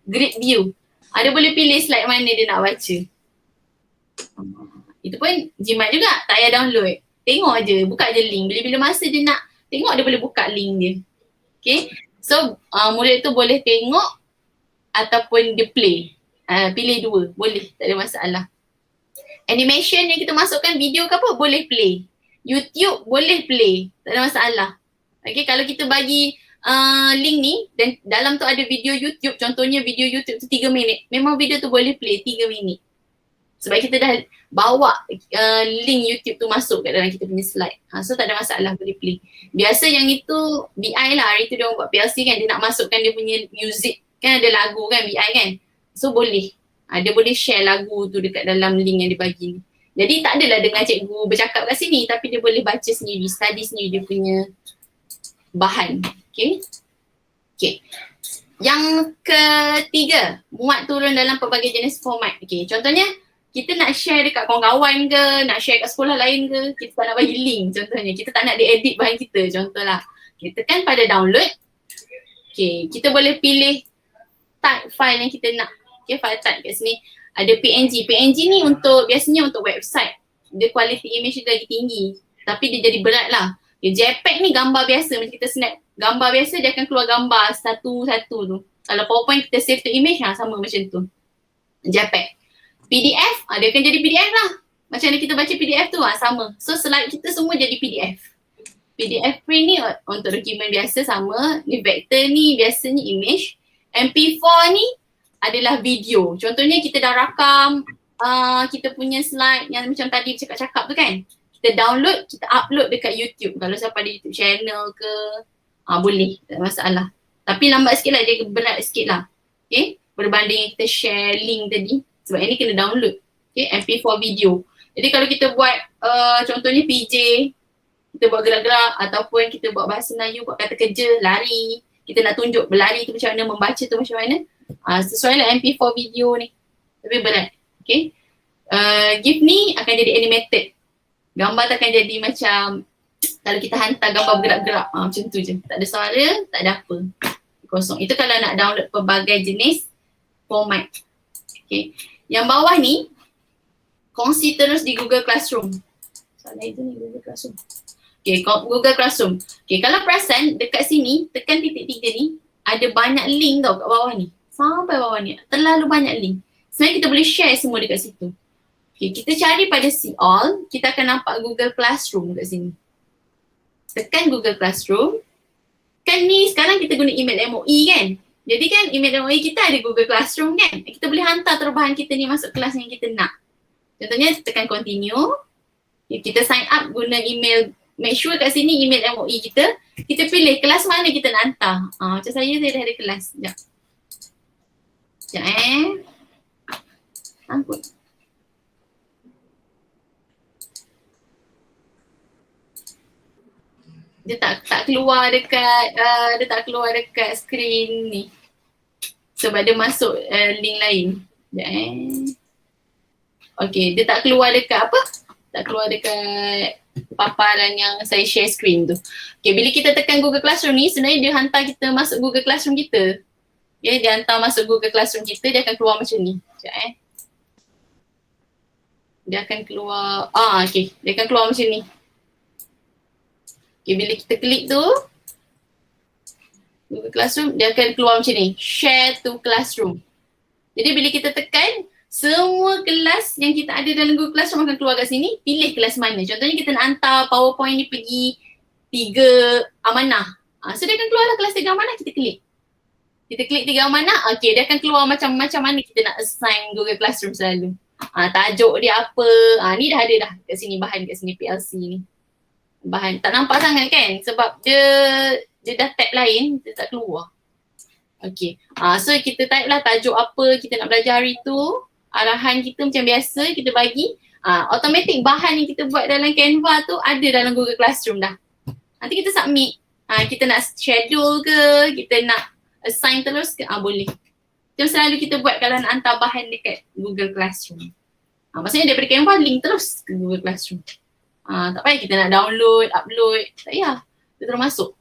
grid view. Dia boleh pilih slide mana dia nak baca. Itu pun jimat juga, tak payah download. Tengok je, buka je link. Bila-bila masa dia nak tengok, dia boleh buka link dia. Okay, so murid tu boleh tengok ataupun dia play. Pilih dua, boleh, tak ada masalah. Animation yang kita masukkan video ke apa, boleh play. YouTube boleh play, tak ada masalah. Okay, kalau kita bagi link ni dan dalam tu ada video YouTube, contohnya video YouTube tu 3 minit, memang video tu boleh play 3 minit. Sebab kita dah bawa link YouTube tu masuk kat dalam kita punya slide. So tak ada masalah, boleh play. Biasa yang itu BI lah, hari tu dia orang buat PLC kan, dia nak masukkan dia punya music, kan ada lagu kan BI kan. So boleh, dia boleh share lagu tu dekat dalam link yang dia bagi ni. Jadi tak adalah dengan cikgu bercakap kat sini, tapi dia boleh baca sendiri, study sendiri dia punya bahan. Okay. Yang ketiga, muat turun dalam pelbagai jenis format. Okay, contohnya kita nak share dekat kawan-kawan ke, nak share kat sekolah lain ke, kita tak nak bagi link contohnya. Kita tak nak dia-edit bahan kita contohlah. Kita kan pada download. Okay, kita boleh pilih type file yang kita nak. Okay, file type kat sini. Ada PNG. PNG ni biasanya untuk website. Dia quality image dia lagi tinggi. Tapi dia jadi berat lah. Okay, JPEG ni gambar biasa, macam kita snap gambar biasa dia akan keluar gambar satu-satu tu. Kalau PowerPoint kita save to image, sama macam tu. JPEG. PDF, dia akan jadi PDF lah. Macam mana kita baca PDF tu, sama. So slide kita semua jadi PDF. PDF print ni untuk dokumen biasa sama. Ni vector ni biasanya image. MP4 ni adalah video. Contohnya kita dah rakam kita punya slide yang macam tadi cakap-cakap tu kan. Kita download, kita upload dekat YouTube. Kalau siapa ada YouTube channel ke, boleh, tak ada masalah. Tapi lambat sikit lah, dia berat sikit lah. Okay, berbanding yang kita share link tadi. Sebab ini kena download. Okay, MP4 video. Jadi kalau kita buat contohnya PJ, kita buat gerak-gerak ataupun kita buat bahasa Melayu, buat kata kerja, lari. Kita nak tunjuk berlari tu macam mana, membaca tu macam mana. Sesuai lah MP4 video ni. Tapi berat. Okay. GIF ni akan jadi animated. Gambar tak akan jadi macam kalau kita hantar gambar bergerak-gerak. Macam tu je. Tak ada suara, tak ada apa. Kosong. Itu kalau nak download pelbagai jenis format. Okay. Yang bawah ni, kongsi terus di Google Classroom. Soalan itu ni Google Classroom. Okay, Google Classroom. Okay, kalau perasan dekat sini, tekan titik 3 ni, ada banyak link tau kat bawah ni. Sampai bawah ni. Terlalu banyak link. Sebenarnya kita boleh share semua dekat situ. Okay, kita cari pada see all, kita akan nampak Google Classroom kat sini. Tekan Google Classroom. Kan ni sekarang kita guna email MOE kan? Jadi kan email MOE kita ada Google Classroom kan? Kita boleh hantar terubahan kita ni masuk kelas yang kita nak. Contohnya tekan continue. Kita sign up guna email. Make sure kat sini email MOE kita. Kita pilih kelas mana kita nak hantar. Macam saya dah ada kelas. Sekejap. Sekejap Angkut. Dia tak keluar dekat skrin ni. Sebab dia masuk link lain. Sekejap Okay, dia tak keluar dekat apa? Tak keluar dekat paparan yang saya share screen tu. Okay, bila kita tekan Google Classroom ni, sebenarnya dia hantar kita masuk Google Classroom kita. Okay, dia hantar masuk Google Classroom kita, dia akan keluar macam ni. Sekejap Dia akan keluar, okay, dia akan keluar macam ni. Okay, bila kita klik tu, Google Classroom, dia akan keluar macam ni. Share to Classroom. Jadi bila kita tekan, semua kelas yang kita ada dalam Google Classroom akan keluar kat sini, pilih kelas mana. Contohnya kita nak hantar PowerPoint ni pergi 3 amanah. So dia akan keluar lah kelas 3 amanah, kita klik. Kita klik 3 amanah, okay, dia akan keluar macam mana kita nak assign Google Classroom selalu. Tajuk dia apa, ni dah ada dah kat sini, bahan kat sini PLC ni. Bahan, tak nampak sangat kan sebab dia dah tab lain, dia tak keluar. Okay, so kita type lah tajuk apa kita nak belajar hari tu. Arahan kita macam biasa kita bagi, automatic bahan yang kita buat dalam Canva tu ada dalam Google Classroom dah. Nanti kita submit, kita nak schedule ke, kita nak assign terus ke, boleh. Macam selalu kita buat kalau nak hantar bahan dekat Google Classroom. Maksudnya daripada Canva link terus ke Google Classroom. Tak payah kita nak download, upload, tak payah. Dia terus masuk.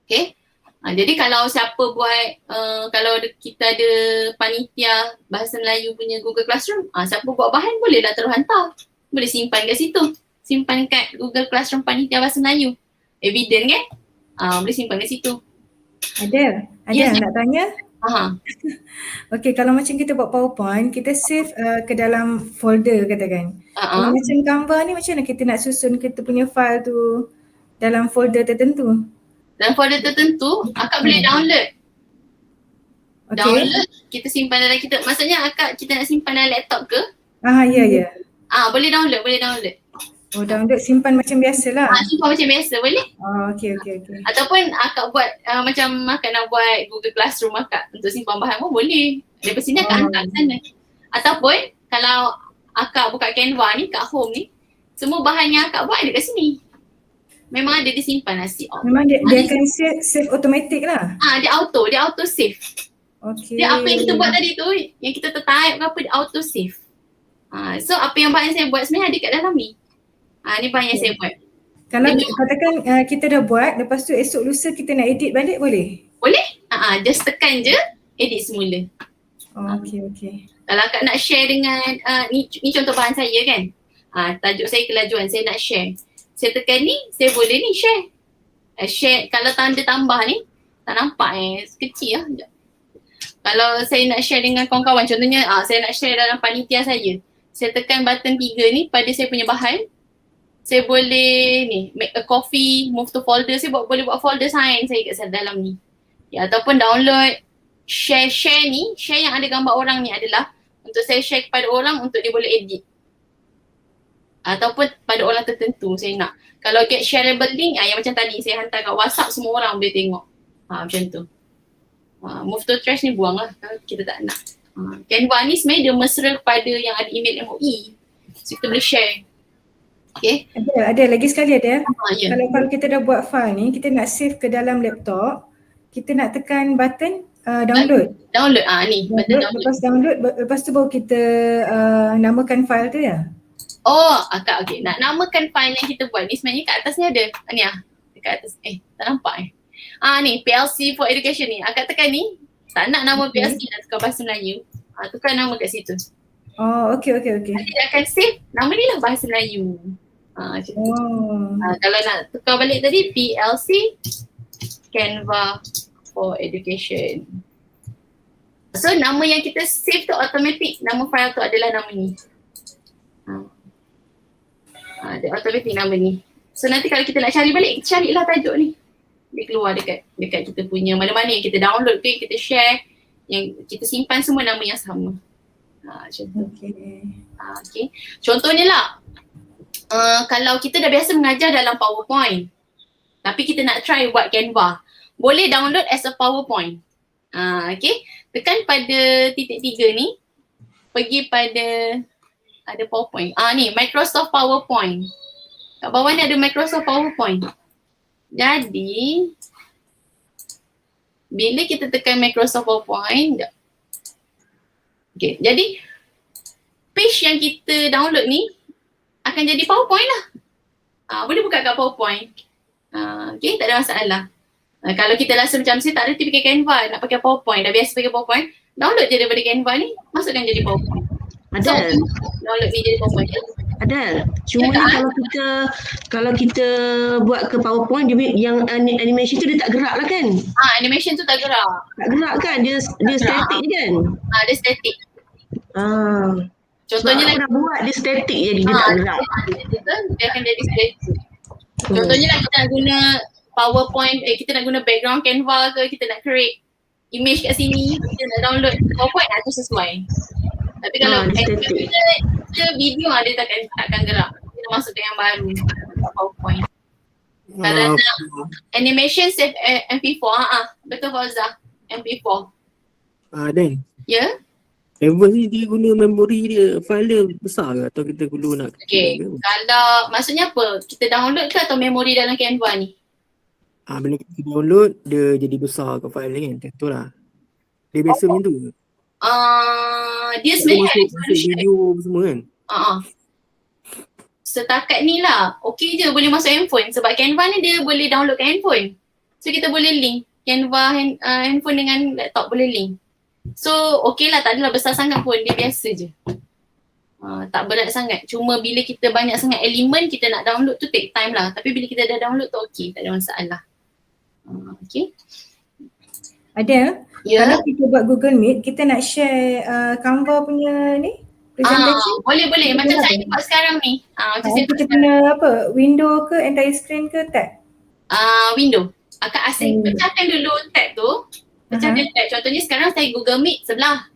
Okay. Jadi kalau siapa buat, kalau kita ada panitia bahasa Melayu punya Google Classroom, siapa buat bahan bolehlah terus hantar. Boleh simpan kat situ. Simpan kat Google Classroom panitia bahasa Melayu. Evident kan? Boleh simpan kat situ. Ada Yes, nak tanya? Okay, kalau macam kita buat PowerPoint, kita save ke dalam folder katakan. Kalau macam Canva ni macam mana kita nak susun kita punya file tu dalam folder tertentu? Dalam folder tertentu, akak boleh download. Okay. Download, kita simpan dalam kita. Maksudnya akak kita nak simpan dalam laptop ke? Ya. Boleh download. Oh, download simpan macam biasa lah. Simpan macam biasa, boleh? Okay. Ataupun akak buat macam akak nak buat Google Classroom akak untuk simpan bahan pun boleh. Daripada sini akak hantar ke sana. Ataupun kalau akak buka Canva ni kat home ni, semua bahan yang akak buat ada kat sini. Memang ada disimpan lah see all. Memang dia akan save automatic lah. Dia auto save. Okay. Dia apa yang kita buat tadi tu, yang kita tertype ke apa, dia auto save. So apa yang bahan saya buat sebenarnya ada kat dalam ni. Ni bahan yang saya buat. Kalau katakan kita dah buat, lepas tu esok lusa kita nak edit balik boleh? Boleh. Just tekan je, edit semula. Okay. Kalau akak nak share dengan, ni contoh bahan saya kan. Tajuk saya kelajuan, saya nak share. Saya tekan ni, saya boleh ni share. Share, kalau tanda tambah ni, tak nampak kecil lah. Sekejap. Kalau saya nak share dengan kawan-kawan, contohnya saya nak share dalam panitia saja. Saya tekan button 3 ni pada saya punya bahan. Saya boleh ni, make a copy, move to folder. Saya boleh buat folder sign saya kat dalam ni. Ya, ataupun download, share ni, share yang ada gambar orang ni adalah untuk saya share kepada orang untuk dia boleh edit. Ataupun pada orang tertentu saya nak. Kalau get shareable link, yang macam tadi saya hantar kat WhatsApp, semua orang boleh tengok. Macam tu. Move to trash ni buang lah kalau kita tak nak. Canva ni sebenarnya dia mesra kepada yang ada email MOE. So kita boleh share. Okay. Ada lagi sekali ada. Ya. Kalau kita dah buat file ni, kita nak save ke dalam laptop, kita nak tekan button download. Download, ni button download. Lepas download, lepas tu baru kita namakan file tu ya? Akak okay. Nak namakan file yang kita buat ni sebenarnya kat atas ni ada. Ni dekat atas. Tak nampak ni PLC for Education ni. Akak tekan ni, tak nak nama PLC, nak tukar bahasa Melayu. Tukar nama kat situ. Okay. Nanti dia akan save, nama ni lah bahasa Melayu. Macam tu. Kalau nak tukar balik tadi, PLC Canva for Education. So nama yang kita save tu automatic, nama file tu adalah nama ni. Dia automatic nama ni. So nanti kalau kita nak cari balik, carilah tajuk ni. Dia keluar dekat kita punya mana-mana yang kita download ke, kita share, yang kita simpan semua nama yang sama. Macam tu. Okay. Contohnya lah, kalau kita dah biasa mengajar dalam PowerPoint, tapi kita nak try buat Canva, boleh download as a PowerPoint. Okay. Tekan pada titik 3 ni, pergi pada ada PowerPoint. Ni Microsoft PowerPoint. Kat bawah ni ada Microsoft PowerPoint. Jadi bila kita tekan Microsoft PowerPoint, okay, jadi page yang kita download ni akan jadi PowerPoint lah. Boleh buka kat PowerPoint. Okay, tak ada masalah. Kalau kita rasa macam saya tak reti pakai Canva, nak pakai PowerPoint, dah biasa pakai PowerPoint, download je daripada Canva ni, masukkan jadi PowerPoint. Ada. Download ni jadi PowerPoint. Ada. Cuma kalau kita buat ke PowerPoint, dia yang animation tu dia tak gerak lah kan? Animation tu tak gerak. Tak gerak kan? Dia static je kan? Dia static. Contohnya nak buat dia static jadi dia tak gerak. Dia akan jadi static. Contohnya lah kita nak guna PowerPoint, kita nak guna background Canva ke, kita nak create image kat sini, kita nak download PowerPoint, tu sesuai. Tapi kalau kita video dia takkan gerak. Kita masukkan yang baru PowerPoint. Kalau nak animation save MP4, betul Fauzah? MP4. Dan. Ya? Canva ni dia guna memori dia, file dia besar ke atau kita perlu nak kalau maksudnya apa? Kita download ke atau memori dalam Canva ni? Bila kita download dia jadi besar ke file ni kan, tentu lah. Dia biasa macam tu ke? Dia sebenarnya masuk video semua kan? Setakat ni lah, okey je boleh masuk handphone sebab Canva ni dia boleh download kat handphone. So kita boleh link Canva handphone dengan laptop boleh link. So okey lah, tak adalah besar sangat pun, dia biasa je. Tak berat sangat. Cuma bila kita banyak sangat elemen kita nak download tu take time lah. Tapi bila kita dah download tu okey, tak ada masalah. Okey. Ada. Kalau kita buat Google Meet, kita nak share Canva punya ni presentation. Boleh. Macam saya buat sekarang ni. Kita guna apa? Window ke entire screen ke tab? Window. Akak asing pecahkan dulu tab tu. Pecahkan tab. Contohnya sekarang saya Google Meet sebelah.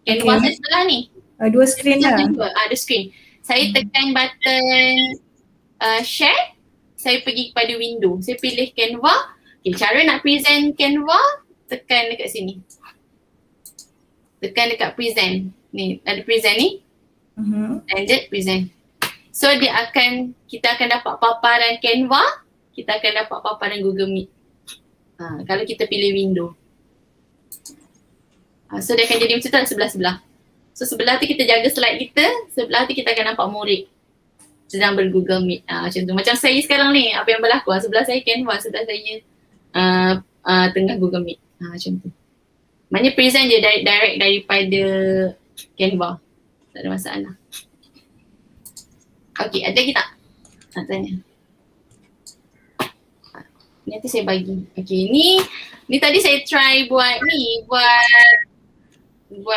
Canva saya sebelah ni. Dua screen lah. Ada screen. Saya tekan button share. Saya pergi kepada window. Saya pilih Canva. Okay, cara nak present Canva, tekan dekat sini. Tekan dekat present. Ni, ada present ni. Standard present. So kita akan dapat paparan Canva, kita akan dapat paparan Google Meet. Kalau kita pilih window. So dia akan jadi macam tu sebelah-sebelah. So sebelah tu kita jaga slide kita, sebelah tu kita akan nampak murid sedang ber-Google Meet. Macam tu. Macam saya sekarang ni, apa yang berlaku? Sebelah saya Canva, sebelah saya tengah Google Meet. Macam tu. Maknanya present je direct daripada Canva. Tak ada masalah. Okay, ada lagi tak? Nak tanya. Nanti saya bagi. Okay, ni tadi saya try buat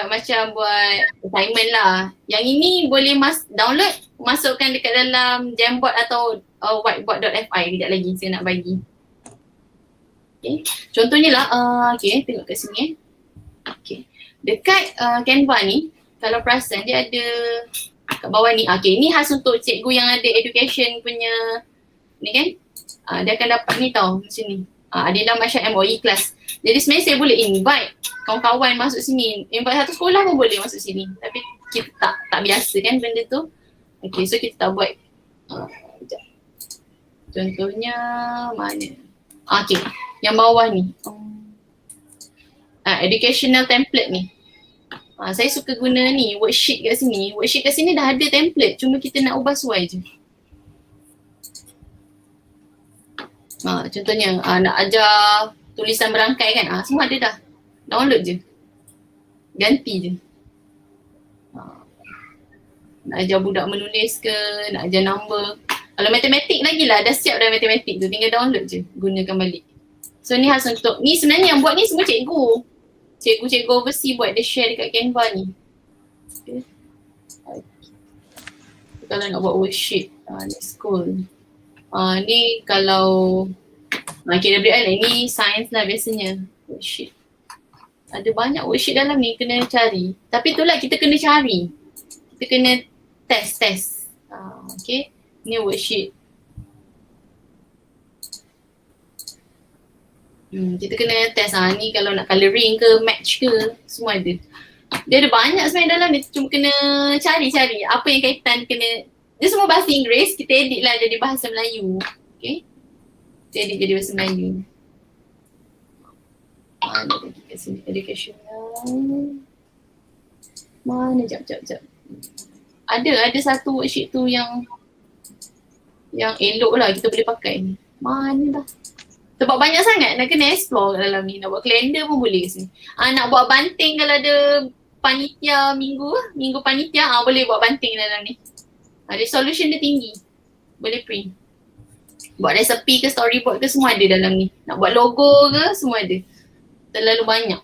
macam buat assignment lah. Yang ini boleh download, masukkan dekat dalam Jamboard atau whiteboard.fi. Kejap lagi saya nak bagi. Okay, contohnya lah, okay, tengok kat sini Okay, dekat Canva ni, kalau perasan dia ada kat bawah ni. Okay, ni khas untuk cikgu yang ada education punya ni kan. Dia akan dapat ni tau, macam ni. Adila Masya MOE class. Jadi sebenarnya saya boleh invite kawan-kawan masuk sini. Invite satu sekolah pun boleh masuk sini. Tapi kita tak biasa kan benda tu. Okay, so kita tak buat. Sekejap. Contohnya mana? Okay, yang bawah ni. Educational template ni. Saya suka guna ni, worksheet kat sini. Worksheet kat sini dah ada template. Cuma kita nak ubah suai je. Contohnya nak ajar tulisan berangkai kan, semua ada dah. Download je. Ganti je. Nak ajar budak menulis ke, nak ajar number. Kalau matematik lagi lah, dah siap dah matematik tu. Tinggal download je, gunakan balik. So ni khas untuk, ni sebenarnya yang buat ni semua cikgu. Cikgu-cikgu overseas buat, dia share dekat Canva ni. Okay. Kalau nak buat worksheet, let's go. Ni kalau KWL ni sains lah biasanya worksheet. Ada banyak worksheet dalam ni, kena cari. Tapi itulah kita kena cari. Kita kena test. Okay, ni worksheet. Kita kena test ni kalau nak colouring ke, match ke, semua ada. Dia ada banyak sebenarnya dalam ni, cuma kena cari apa yang kaitan kena. Dia semua bahasa Inggeris, kita edit lah jadi bahasa Melayu. Okay, kita edit jadi bahasa Melayu. Mana lagi kat sini, educational. Mana, jap. Ada satu worksheet tu yang elok lah kita boleh pakai ni. Mana dah? Sebab banyak sangat nak kena explore kat dalam ni. Nak buat kalender pun boleh kat sini. Nak buat banting kalau ada panitia minggu panitia, boleh buat banting dalam ni. Resolution dia tinggi. Boleh print. Buat resepi ke storyboard ke semua ada dalam ni. Nak buat logo ke semua ada. Terlalu banyak.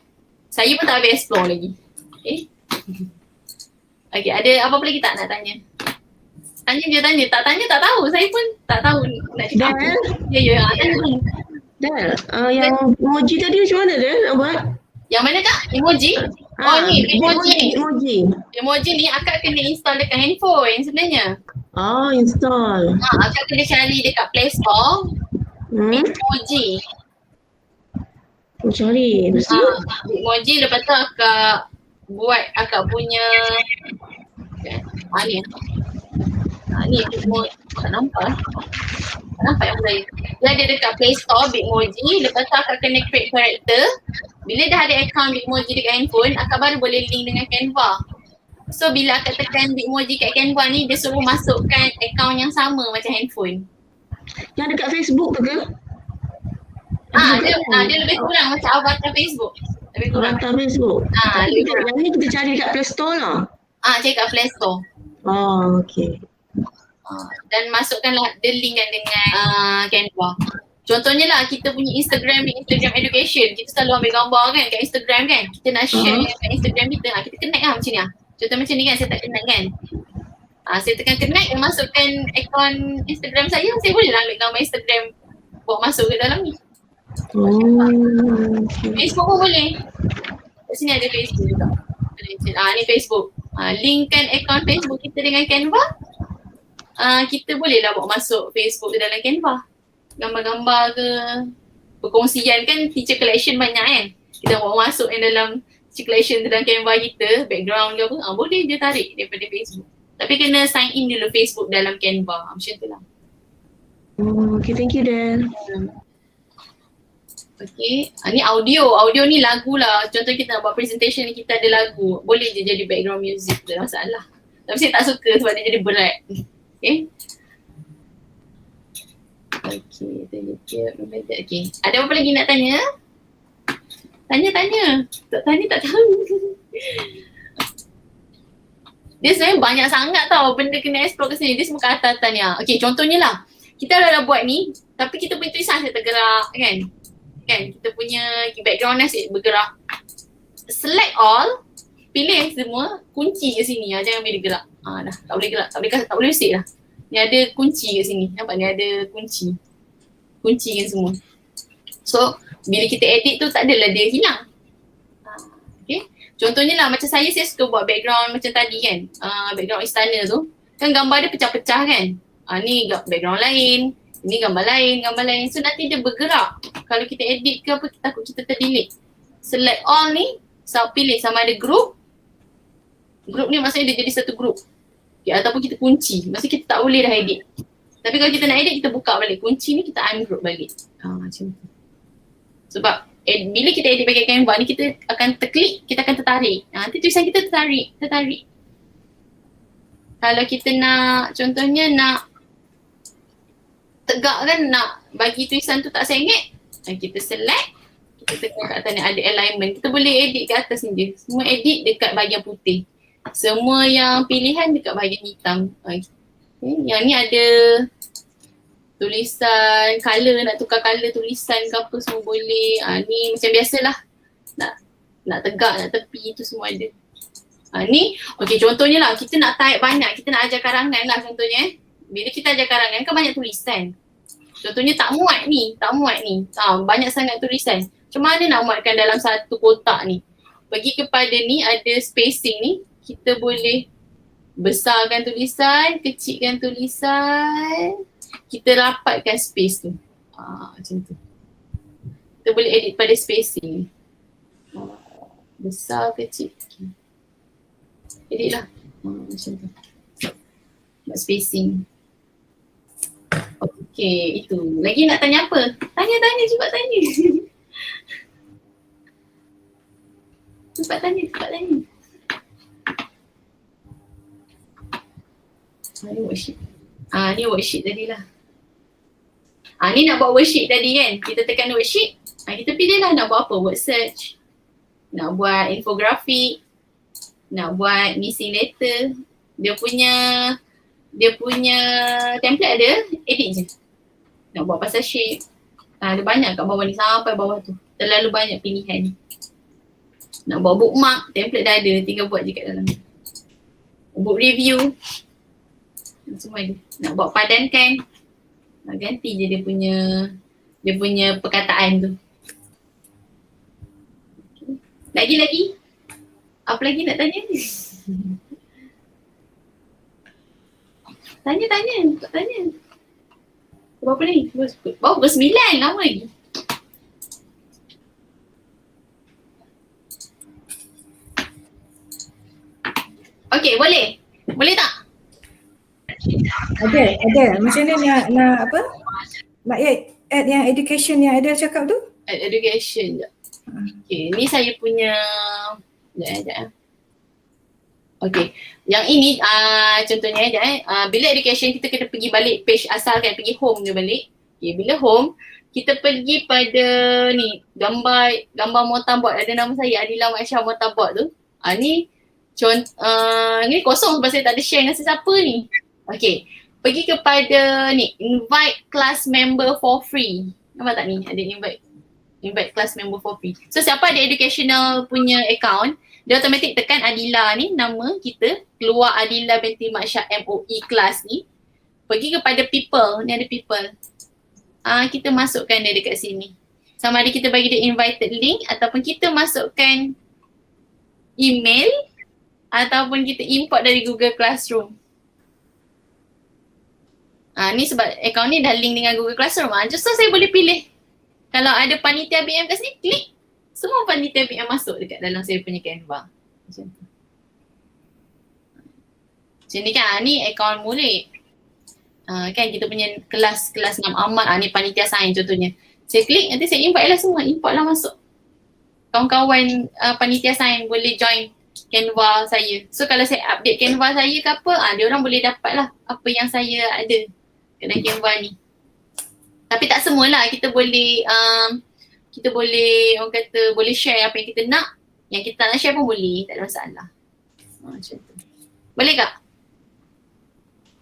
Saya pun tak habis explore lagi. Okay. Okay, ada apa-apa lagi tak nak tanya? Tanya. Tak tanya tak tahu. Saya pun tak tahu nak cakap apa. Ya. Tanya. Del, yang emoji tadi macam mana Del nak buat? Yang mana kak? Emoji? Ni Emoji. Emoji ni akak kena install dekat handphone sebenarnya. Install. Akak kena cari dekat Play Store. Bitmoji. Cari. Bitmoji, lepas tu akak buat akak punya ni Bitmoji. Tak nampak yang saya. Dia ada dekat Play Store Bitmoji. Lepas tu akak kena create character. Bila dah ada account Bitmoji dekat handphone, akak baru boleh link dengan Canva. So bila akak tekan Bitmoji kat Canva ni, dia suruh masukkan account yang sama macam handphone. Yang dekat Facebook tu ke? Dia lebih kurang macam avatar Facebook. Lebih kurang. Avatar Facebook. Yang ni kita cari dekat Play Store lah. Cari kat Play Store. Okay. Dan masukkanlah dia link kan dengan Canva. Contohnya lah kita punya Instagram education, kita selalu ambil gambar kan kat Instagram kan. Kita nak share kat Instagram kita, kita connect lah macam ni lah. Contoh macam ni kan, saya tak connect kan. Saya tekan connect, dia masukkan akaun Instagram saya boleh lah ambil gambar Instagram bawa masuk ke dalam ni. Facebook pun boleh. Kat sini ada Facebook juga. Ni Facebook. Linkkan akaun Facebook kita dengan Canva. Kita boleh lah bawa masuk Facebook ke dalam Canva. Gambar-gambar ke, perkongsian kan, teacher collection banyak kan. Kita bawa masuk yang dalam teacher collection dalam Canva kita, background ke apa, boleh je tarik daripada Facebook. Tapi kena sign in dulu Facebook dalam Canva, macam tu lah. Okay, thank you Del. Okay, ni audio ni lagu lah. Contoh kita nak buat presentation ni, kita ada lagu, boleh je jadi background music, tak ada masalah. Tapi saya tak suka sebab dia jadi berat. Okay. Okay. Ada apa lagi nak tanya? Tanya. Tak tanya tak tahu. Dia sebenarnya banyak sangat tau benda kena explore ke sini. Dia semua kat atas-atas ni. Okay, contohnya lah. kita dah buat ni tapi kita punya tulisan asyik tergerak kan. Kita punya background asyik bergerak. Select all, pilih semua, kunci kat sini jangan boleh gerak. Dah tak boleh gerak, tak boleh usik dah. Ni ada kunci kat sini. Nampak ni ada kunci. Kunci kan semua. So bila kita edit tu tak adalah dia hilang. Okay. Contohnya lah macam saya suka buat background macam tadi kan. Background istana tu. Kan gambar dia pecah-pecah kan. Ni background lain. Ni gambar lain. So nanti dia bergerak. Kalau kita edit ke apa, takut kita terdelete. Select all ni. So pilih sama ada group. Group ni maksudnya dia jadi satu group. Okay, ataupun kita kunci. Maksudnya kita tak boleh dah edit. Tapi kalau kita nak edit, kita buka balik. Kunci ni kita ungroup balik. Macam tu. Sebab bila kita edit pakai Canva ni, kita akan terklik, kita akan tertarik. Nanti tulisan kita tertarik. Kalau kita nak, contohnya nak tegak kan, nak bagi tulisan tu tak sengit, kita select, kita tekan kat atas ni ada alignment. Kita boleh edit kat atas ni je. Semua edit dekat bahagian putih. Semua yang pilihan dekat bahagian hitam. Yang ni ada tulisan, colour, nak tukar colour tulisan ke apa semua boleh. Ni macam biasalah. Nak tegak, nak tepi tu semua ada. Ni, okay contohnya lah kita nak type banyak, kita nak ajar karangan lah contohnya. Bila kita ajar karangan kan banyak tulisan. Contohnya tak muat ni. Banyak sangat tulisan. Macam mana nak muatkan dalam satu kotak ni? Pergi kepada ni, ada spacing ni. Kita boleh besarkan tulisan, kecilkan tulisan. Kita rapatkan space tu. Macam tu. Kita boleh edit pada spacing. Besar, kecil. Edit lah. Macam tu. Buat spacing. Okay, itu. Lagi nak tanya apa? Tanya, cepat tanya. Cepat tanya. Ni worksheet. Ni worksheet tadi lah. Ni nak buat worksheet tadi kan. Kita tekan worksheet. Kita pilih lah nak buat apa. Word search. Nak buat infografik. Nak buat missing letter. Dia punya template ada. Edit je. Nak buat pasal shape. Ada banyak kat bawah ni. Sampai bawah tu. Terlalu banyak pilihan. Nak buat bookmark. Template dah ada. Tinggal buat je kat dalam. Book review. Semua ada. Nak buat padankan. Nak ganti je dia punya perkataan tu. Okay. Lagi? Apa lagi nak tanya? Tanya. Berapa ni? Baru pukul 9, lama lagi. Okay, boleh? Boleh tak? Ada. Macam mana nak apa? Nak add yang education yang ada cakap tu? Add education je. Okay, ni saya punya. Sekejap. Okay, yang ini contohnya bila education kita kena pergi balik page asal kan, pergi home je balik. Okay, bila home, kita pergi pada ni, gambar motabot, ada nama saya Adila Maisha motabot tu. Ni ni kosong sebab saya tak ada share dengan sesiapa ni. Okay, pergi kepada ni, invite class member for free. Nampak tak ni, ada invite class member for free. So siapa ada educational punya account, dia automatik tekan Adila ni, nama kita, keluar Adila binti Maisha MOE class ni. Pergi kepada people, ni ada people. Kita masukkan dia dekat sini. Sama ada kita bagi dia invited link ataupun kita masukkan email ataupun kita import dari Google Classroom. Ni sebab account ni dah link dengan Google Classroom. Just so saya boleh pilih. Kalau ada panitia BM kat sini, klik. Semua panitia BM masuk dekat dalam saya punya Canva. Macam tu. Macam ni kan, ni account murid. Kan kita punya kelas 6 Ahmad, ni panitia sains contohnya. Saya klik, nanti saya invite lah semua. Import lah masuk. Kawan-kawan panitia sains boleh join Canva saya. So kalau saya update Canva saya ke apa, dia orang boleh dapat lah apa yang saya ada dalam Canva ni. Tapi tak semualah, kita boleh orang kata boleh share apa yang kita nak. Yang kita tak nak share pun boleh, tak ada masalah. Macam tu. Boleh tak?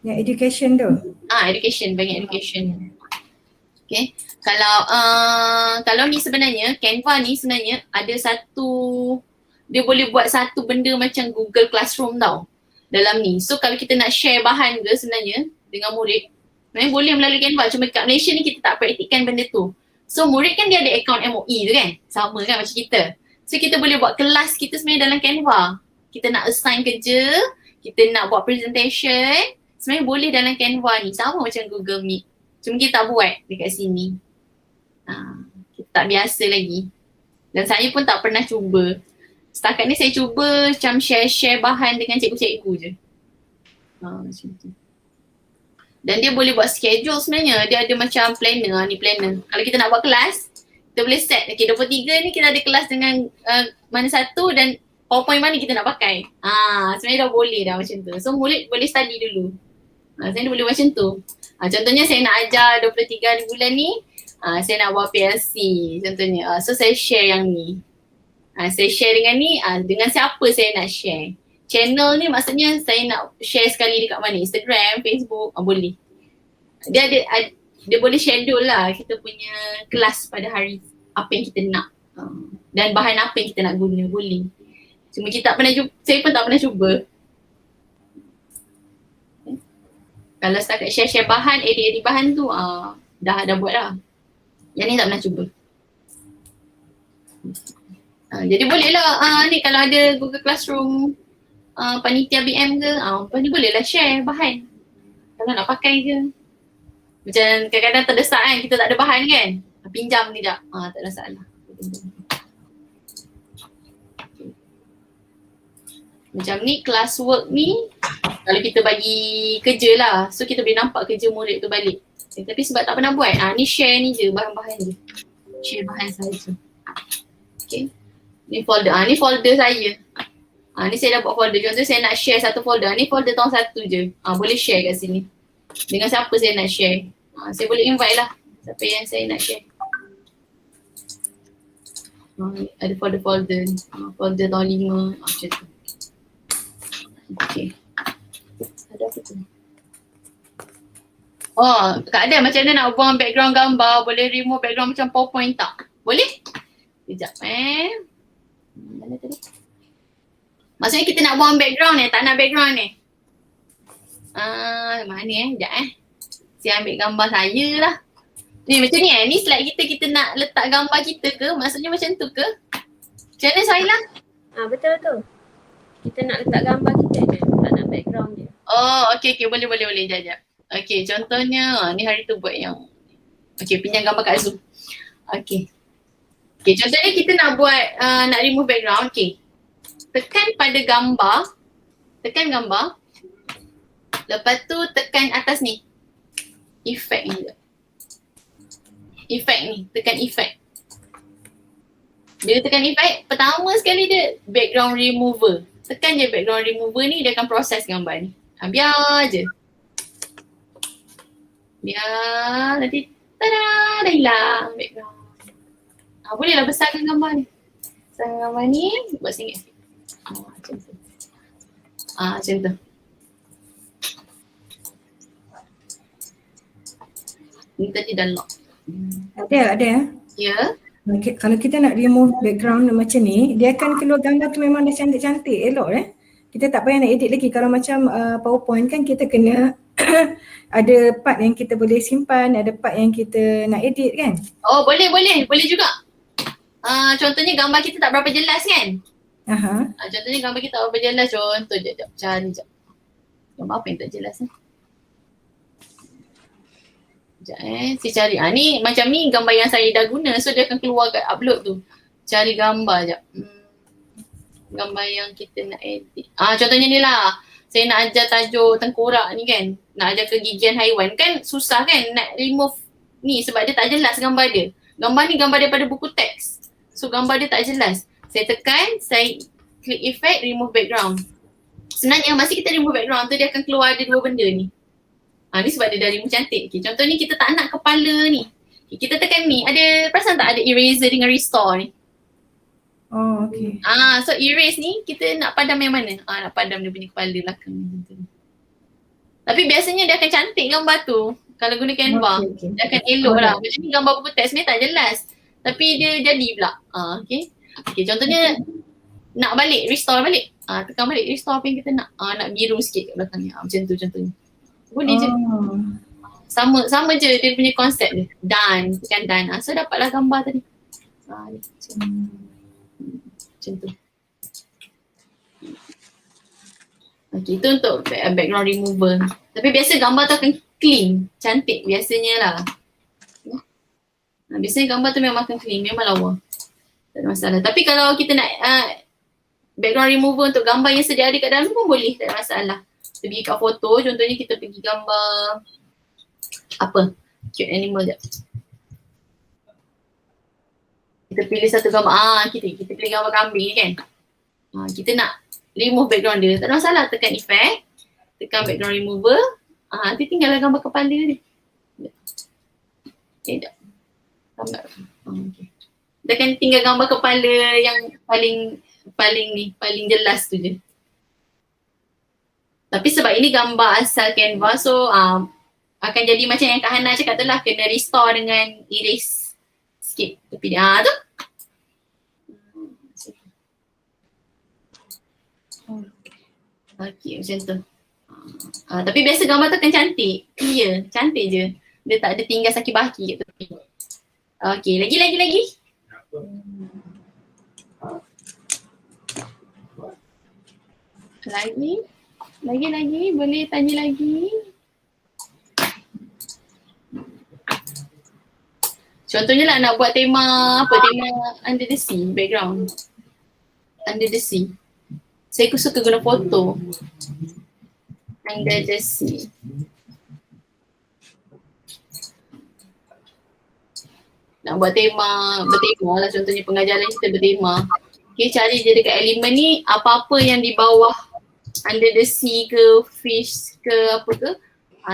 Yang education tu? Education, banyak education. Okay. Kalau ni sebenarnya Canva ni sebenarnya ada satu, dia boleh buat satu benda macam Google Classroom tau dalam ni. So kalau kita nak share bahan ke sebenarnya dengan murid, sebenarnya boleh melalui Canva. Cuma kat Malaysia ni kita tak praktikkan benda tu. So murid kan dia ada account MOE tu kan, sama kan macam kita. So kita boleh buat kelas kita sebenarnya dalam Canva. Kita nak assign kerja, kita nak buat presentation, sebenarnya boleh dalam Canva ni, sama macam Google Meet. Cuma kita tak buat dekat sini. Kita tak biasa lagi. Dan saya pun tak pernah cuba. Setakat ni saya cuba macam share-share bahan dengan cikgu-cikgu je. Macam tu. Dan dia boleh buat schedule sebenarnya. Dia ada macam planner, ni planner. Kalau kita nak buat kelas, kita boleh set. Okay, 23 ni kita ada kelas dengan mana satu dan PowerPoint mana kita nak pakai. Sebenarnya dah boleh dah macam tu. So murid boleh study dulu. Sebenarnya boleh macam tu. Contohnya saya nak ajar 23 hari bulan ni, saya nak buat PLC contohnya. So saya share yang ni. Saya share dengan ni, dengan siapa saya nak share. Channel ni maksudnya saya nak share sekali dekat mana? Instagram, Facebook, boleh. Dia boleh schedule lah kita punya kelas pada hari apa yang kita nak. Dan bahan apa yang kita nak guna, boleh. Cuma kita tak pernah saya pun tak pernah cuba. Kalau setakat share-share bahan, edit-edit bahan tu dah buat dah. Yang ni tak pernah cuba. Jadi boleh lah ni kalau ada Google Classroom panitia BM ke, ni boleh lah share bahan. Kalau nak pakai ke. Macam kadang-kadang terdesak kan, kita tak ada bahan kan. Pinjam ni tak ada salah. Macam ni classwork ni kalau kita bagi kerja lah, so kita boleh nampak kerja murid tu balik. Tapi sebab tak pernah buat, ni share ni je, bahan-bahan je. Share bahan saja. Okay. Ni folder saya. Ni saya dah buat folder. Contoh saya nak share satu folder. Ni folder tahun 1 je. Boleh share kat sini. Dengan siapa saya nak share. Saya boleh invite lah siapa yang saya nak share. Ada folder-folder. Folder tahun 5. Macam tu. Okay. Ada apa tu? Kak Adam, macam mana nak buang background gambar? Boleh remove background macam PowerPoint tak? Boleh? Sekejap mana tadi? Maksudnya kita nak buang background ni, tak nak background ni. Mana sekejap Saya ambil gambar saya lah. Ni macam ni ni slide kita nak letak gambar kita ke? Maksudnya macam tu ke? Macam mana Sailah? Betul. Kita nak letak gambar kita je, tak nak background je. Okay, boleh. Sekejap. Okay, contohnya ni hari tu buat yang pinjam gambar kat Zoom. Okay, contohnya kita nak buat nak remove background. Okay, tekan pada gambar. Tekan gambar. Lepas tu tekan atas ni. Effect ni. Effect ni, tekan effect. Bila tekan effect, pertama sekali dia background remover. Tekan je background remover ni, dia akan proses gambar ni. Biar je. Biar nanti tada, dah hilang background. Boleh lah besarkan gambar ni. Besarkan gambar ni, buat singkat. Macam tu. Macam tu. Ni tadi dah lock. Ada. Ya. Okay, kalau kita nak remove background macam ni, dia akan keluar gambar tu memang dah cantik-cantik, elok Kita tak payah nak edit lagi. Kalau macam PowerPoint kan kita kena ada part yang kita boleh simpan, ada part yang kita nak edit kan? Boleh juga. Contohnya gambar kita tak berapa jelas kan? Contohnya gambar kita tak berapa jelas. Contoh cari je. Gambar apa yang tak jelas ni? Sekejap saya cari. Ni macam ni gambar yang saya dah guna. So dia akan keluar kat upload tu. Cari gambar je. Gambar yang kita nak edit. Contohnya ni lah. Saya nak ajar tajuk tengkorak ni kan. Nak ajar kegigian haiwan. Kan susah kan nak remove ni sebab dia tak jelas gambar dia. Gambar ni gambar daripada buku teks. So gambar dia tak jelas. Saya tekan, saya klik effect, remove background. Sebenarnya masa kita remove background tu dia akan keluar ada dua benda ni. Ni sebab dia dah remove cantik. Contoh ni kita tak nak kepala ni. Kita tekan ni. Perasan tak ada eraser dengan restore ni? Okay. So erase ni kita nak padam yang mana? Nak padam dia punya kepala belakang ni. Tapi biasanya dia akan cantik gambar tu. Kalau guna Canva. Okay. Dia akan elok lah. Macam ni gambar buku teks ni tak jelas. Tapi dia jadi pula. Okay. Okay, contohnya nak balik, restore balik. Tekan balik restore apa yang kita nak. Nak biru sikit kat belakangnya. Macam tu contohnya. Boleh je. Sama je dia punya konsep dia. Done. Tekan done. So dapatlah gambar tadi. Macam tu. Okay, itu untuk background remover. Tapi biasa gambar tu akan clean, cantik biasanya lah. Biasanya gambar tu memang akan clean, memang lawa. Tak ada masalah. Tapi kalau kita nak background remover untuk gambar yang sedia ada kat dalam pun boleh, tak ada masalah. Kita pergi kat foto, contohnya kita pergi gambar apa? Cute animal je. Kita pilih satu gambar, kita pilih gambar kambing kan. Kita nak remove background dia, tak ada masalah, tekan effect, tekan background remover, nanti tinggallah gambar kepala dia. Tak. Gambar. Okay. Dia akan tinggal gambar kepala yang paling jelas tu je. Tapi sebab ini gambar asal Canva, so akan jadi macam yang Kak Hana cakap tu lah, kena restore dengan erase sikit tepi dia. Tu. Okay, macam tu. Tapi biasa gambar tu akan cantik. Clear, cantik je. Dia tak ada tinggal sakit baki kat tepi. Okay, lagi. Lagi, boleh tanya lagi. Contohnya lah nak buat tema Under the Sea, background. Under the Sea. Saya suka guna foto. Under the Sea. Nak buat bertema lah, contohnya pengajaran kita bertema. Okay, cari je dekat elemen ni apa-apa yang di bawah under the sea ke, fish ke, apa ke.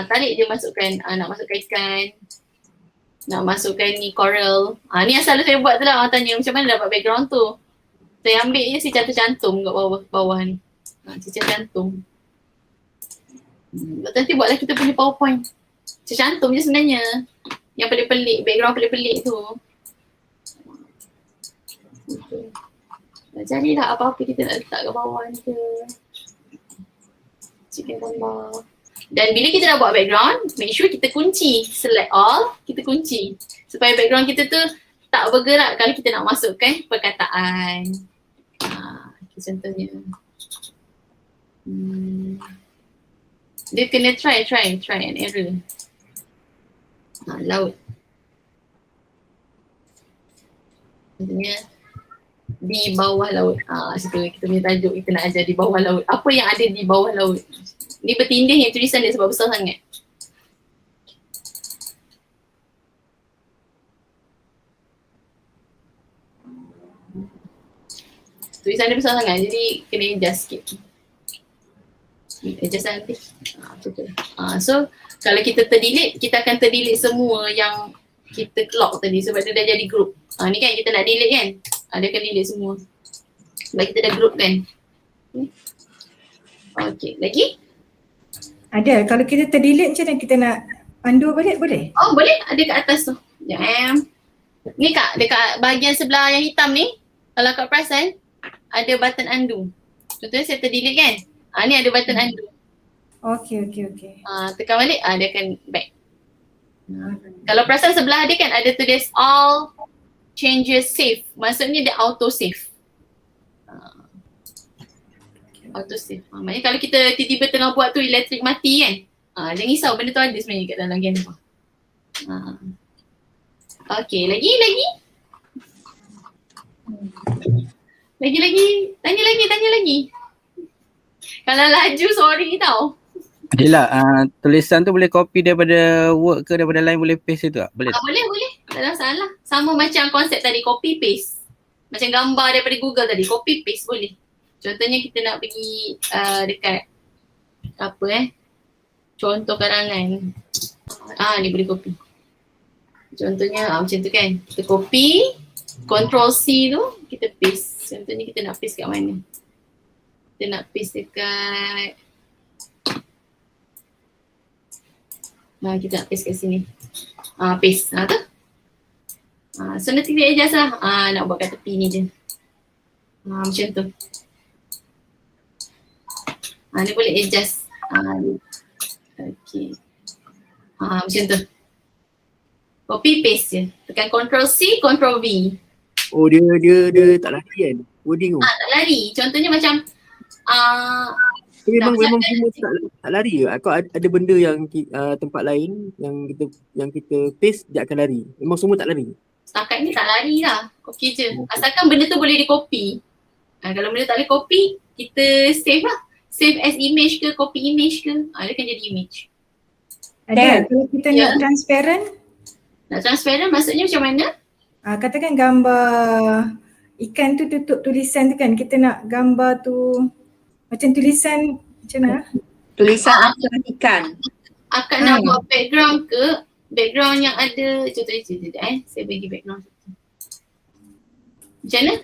Tarik je masukkan, nak masukkan ikan, nak masukkan ni coral. Ni yang selalu saya buat tu lah, orang tanya macam mana dapat background tu. Saya ambil je si cantum-cantum kat bawah ni. Si cantum. Nanti buatlah kita punya PowerPoint. Cantum je sebenarnya. Yang pelik-pelik, background pelik-pelik tu. Carilah apa-apa kita nak letak kat bawah ni ke. Cikkan gambar. Dan bila kita nak buat background, make sure kita kunci. Select all, kita kunci. Supaya background kita tu tak bergerak kalau kita nak masukkan perkataan. Contohnya. Dia kena try and error. Laut. Contohnya di bawah laut. Situ kita punya tajuk, kita nak ajar di bawah laut. Apa yang ada di bawah laut? Ni bertindih yang tulisan dia sebab besar sangat. Tulisan dia besar sangat, jadi kena adjust sikit. Adjust nanti. So kalau kita terdelete, kita akan terdelete semua yang kita lock tadi sebab dia dah jadi group. Ni kan kita nak delete kan? Dia akan delete semua. Sebab kita dah group kan. Okay, lagi? Ada, kalau kita terdelete macam mana kita nak undo balik boleh? Oh boleh, ada kat atas tu. Ni Kak, dekat bahagian sebelah yang hitam ni, kalau Kak perasan, ada button undo. Contohnya saya terdelete kan? Ni ada button undo. Okay. Tekan balik, dia akan back. Kalau perasan sebelah dia kan ada tulis all changes save. Maksudnya dia auto save. Auto save. Maksudnya kalau kita tiba-tiba tengah buat tu elektrik mati kan. Jangan risau, benda tu ada sebenarnya kat dalam Canva. Okay, lagi. Tanya lagi. Kalau laju sorry tau. Yelah, tulisan tu boleh copy daripada Word ke daripada lain boleh paste itu tak? Boleh tak? Boleh. Tak ada masalah. Sama macam konsep tadi, copy paste. Macam gambar daripada Google tadi, copy paste boleh. Contohnya kita nak pergi dekat contoh karangan. Ni boleh copy. Contohnya macam tu kan. Kita copy, Ctrl C tu, kita paste. Contohnya kita nak paste kat mana? Kita nak paste dekat Kita nak paste kat sini. Paste. Tu. So nanti dia adjust lah. Nak buat kat tepi ni je. Macam tu. Ni boleh adjust. Okay. Macam tu. Copy paste je. Tekan Ctrl C, Ctrl V. Oh dia tak lari kan? Wording tu. Tak lari. Contohnya macam Memang tak semua tak lari ke? Atau ada benda yang tempat lain yang kita paste dia akan lari? Memang semua tak lari? Setakat ni tak lari lah. Okey je. Asalkan benda tu boleh di copy. Kalau benda tak boleh copy, kita save lah. Save as image ke, copy image ke. Dia kan jadi image. Ada kalau kita nak transparent, Nak transparent maksudnya macam mana? katakan gambar ikan tu tutup tulisan tu kan, kita nak gambar tu macam tulisan macam mana? Tulisan akar ikan. Akak nak buat background ke, background yang ada, contohnya saya bagi background. Macam mana?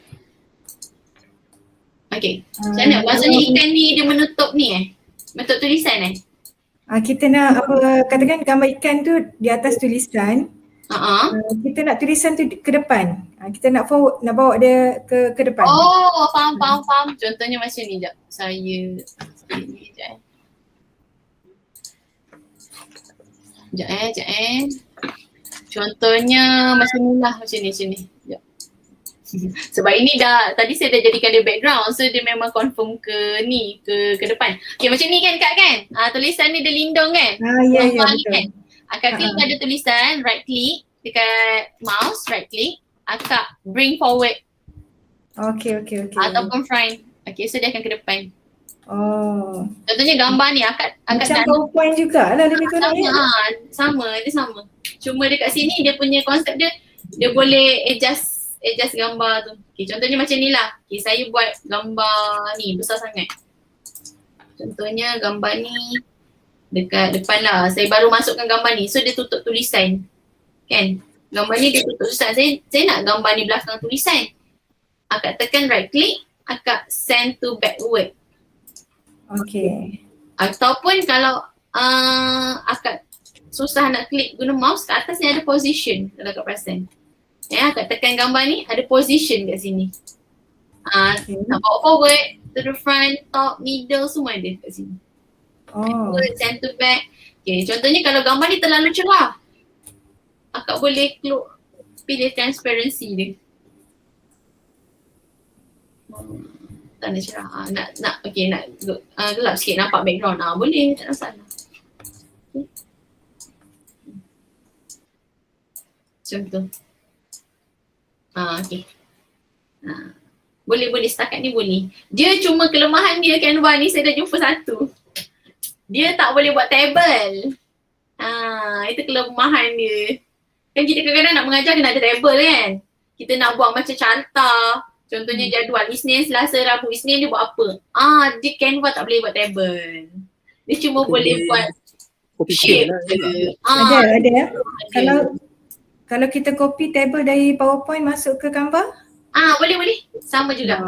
Okay, macam mana? Maksudnya ikan ni dia menutup ni menutup tulisan Kita nak apa, katakan gambar ikan tu di atas tulisan. Kita nak tulisan tu ke depan. Kita nak forward, nak bawa dia ke depan. Oh, faham. Contohnya macam ni jap. Saya sini jap. Sekejap. Contohnya macam ni lah, macam ni. Sekejap. Sebab ini tadi saya dah jadikan dia background, so dia memang confirm ke depan. Okay, macam ni kan Kak kan? Tulisan ni dia lindung kan? Ya betul. Kan? Akak klik pada tulisan, right click, dekat mouse, right click, akak bring forward. Okay. Ataupun front. Okay, so dia akan ke depan. Oh. Contohnya gambar ni akak Macam PowerPoint jugalah lebih kurang ya. Sama. Cuma dekat sini dia punya konsep dia boleh adjust gambar tu. Okay, contohnya macam ni lah. Okay, saya buat gambar ni besar sangat. Contohnya gambar ni dekat depan lah. Saya baru masukkan gambar ni. So dia tutup tulisan. Kan? Gambar ni dia tutup tulisan. Saya nak gambar ni belakang tulisan. Akak tekan right click. Akak send to backward. Okay. Ataupun kalau akak susah nak klik guna mouse, kat atas ni ada position kalau akak perasan. Akak tekan gambar ni ada position kat sini. Nak bawa forward, to the front, top, middle semua ada kat sini. Forward, send to back. Okay, contohnya kalau gambar ni terlalu cerah, akak boleh pilih transparency dia. Tak nak cerah. Nak gelap sikit nampak background. Boleh, tak ada masalah. Okay. Macam tu. Okay. Boleh setakat ni boleh. Dia cuma kelemahan dia Canva ni saya dah jumpa satu. Dia tak boleh buat table. Itu kelemahan dia. Kan kita kadang-kadang nak mengajar kena ada table kan. Kita nak buat macam carta. Contohnya jadual Isnin, Selasa, Rabu, Isnin dia buat apa? Dia Canva tak boleh buat table. Dia cuma boleh buat shape je. Ada. Kalau kita copy table dari PowerPoint masuk ke Canva? Boleh. Sama juga.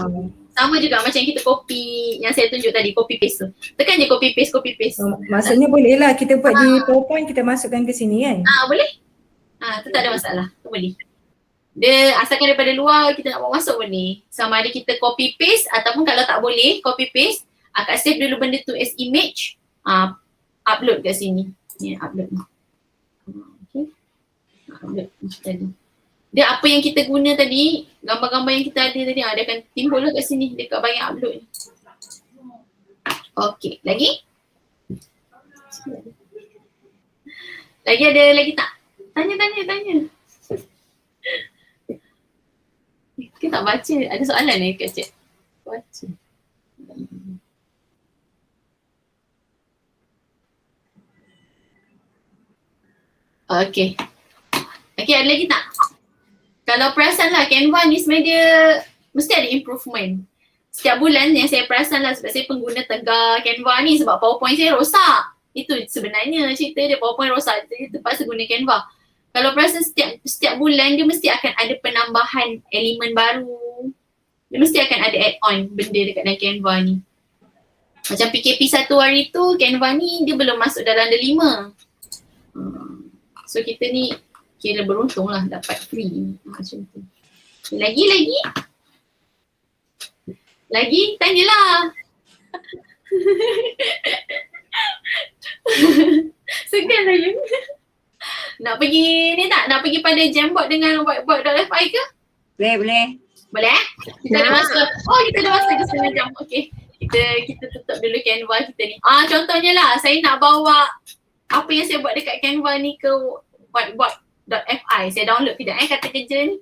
Sama juga macam kita copy yang saya tunjuk tadi, copy paste tu. Tekan je copy paste. Maksudnya boleh lah kita buat di PowerPoint kita masukkan ke sini kan? Boleh. Tu tak ada masalah. Tu boleh. Dia asalkan daripada luar kita nak bawa masuk boleh. Sama ada kita copy paste ataupun kalau tak boleh copy paste, akak save dulu benda tu as image, upload kat sini. Ni upload ni. Okay. Upload macam tadi. Dia apa yang kita guna tadi, gambar-gambar yang kita ada tadi, dia akan timbul lah kat sini dekat banyak upload ni. Okay, lagi? Lagi ada lagi tak? Tanya. Kita tak baca. Ada soalan ni kat chat. Baca. Okay, ada lagi tak? Kalau perasan lah Canva ni sebenarnya dia mesti ada improvement. Setiap bulan yang saya perasan lah sebab saya pengguna tegar Canva ni sebab PowerPoint saya rosak. Itu sebenarnya cerita dia, PowerPoint rosak. Saya terpaksa guna Canva. Kalau perasan setiap bulan dia mesti akan ada penambahan elemen baru. Dia mesti akan ada add-on benda dekat dalam Canva ni. Macam PKP 1 hari tu Canva ni dia belum masuk dalam ada 5. So kita ni kira beruntung lah dapat free macam tu. Lagi tanyalah. Segan saya. Nak pergi ni tak? Nak pergi pada Jamboard dengan whiteboard.fi ke? Boleh. Boleh eh? Kita ada masa. Oh, kita ada masa ke setengah jam. Okay. Kita tutup dulu Canva kita ni. Contohnya lah, saya nak bawa apa yang saya buat dekat Canva ni ke whiteboard.fi. Saya download tidak kata kerja ni.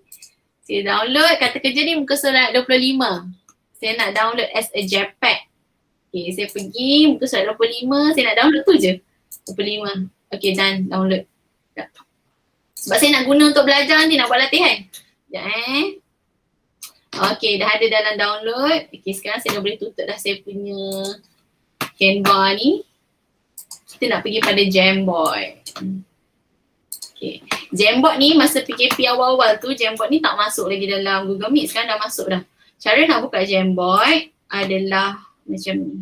Saya download kata kerja ni muka surat 25. Saya nak download as a JPEG. Okay, saya pergi muka surat 25. Saya nak download tu je. 25. Okay, done. Download. Sebab saya nak guna untuk belajar nanti, nak buat latihan. Sekejap Okay, dah ada dalam download. Okay, sekarang saya dah boleh tutup dah saya punya Canva ni. Kita nak pergi pada Jamboard. Okay, Jamboard ni masa PKP awal-awal tu, Jamboard ni tak masuk lagi dalam Google Meet. Sekarang dah masuk dah. Cara nak buka Jamboard adalah macam ni.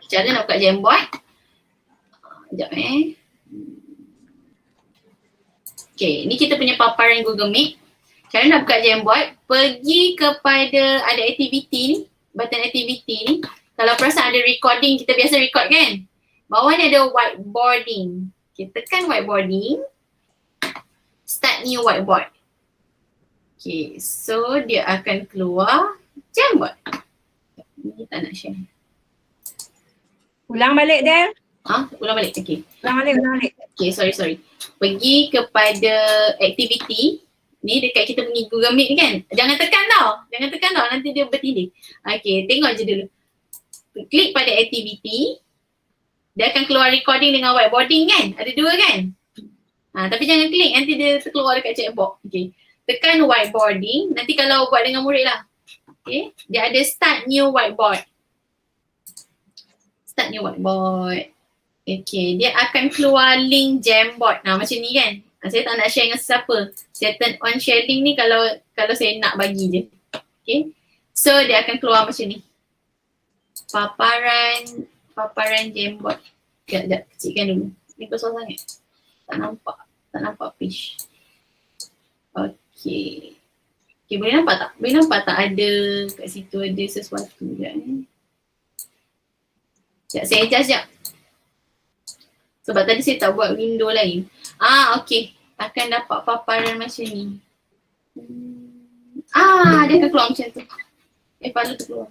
Cara nak buka Jamboard. Sekejap Okay, ni kita punya paparan Google Meet. Cara nak buka Jamboard, pergi kepada ada activity ni, button activity ni. Kalau perasan ada recording, kita biasa record kan? Bawah ni ada whiteboarding. Okay, tekan whiteboarding. Start new whiteboard. Okay, so dia akan keluar Jamboard. Ni tak nak share. Ulang balik Del. Ulang balik. Okay. Ulang balik. Okay, sorry. Pergi kepada activity. Ni dekat kita punya Google Meet ni kan. Jangan tekan tau. Nanti dia bertindih. Okay, tengok je dulu. Klik pada activity. Dia akan keluar recording dengan whiteboarding kan. Ada dua kan. Tapi jangan klik. Nanti dia terkeluar dekat checkbox. Okay. Tekan whiteboarding. Nanti kalau buat dengan murid lah. Okay. Dia ada start new whiteboard. Okay, dia akan keluar link Jamboard. Macam ni kan. Saya tak nak share dengan siapa. Saya turn on sharing ni kalau saya nak bagi je. Okay. So dia akan keluar macam ni. Paparan Jamboard. Sekejap, kecilkan dulu. Ni besar sangat. Tak nampak page. Okay. Okay, boleh nampak tak? Boleh nampak tak ada kat situ ada sesuatu sekejap ni. Sekejap, saya adjust sekejap. Sebab tadi saya tak buat window lain. Okay. Akan dapat paparan macam ni. Dia akan keluar macam tu. Palu tu keluar.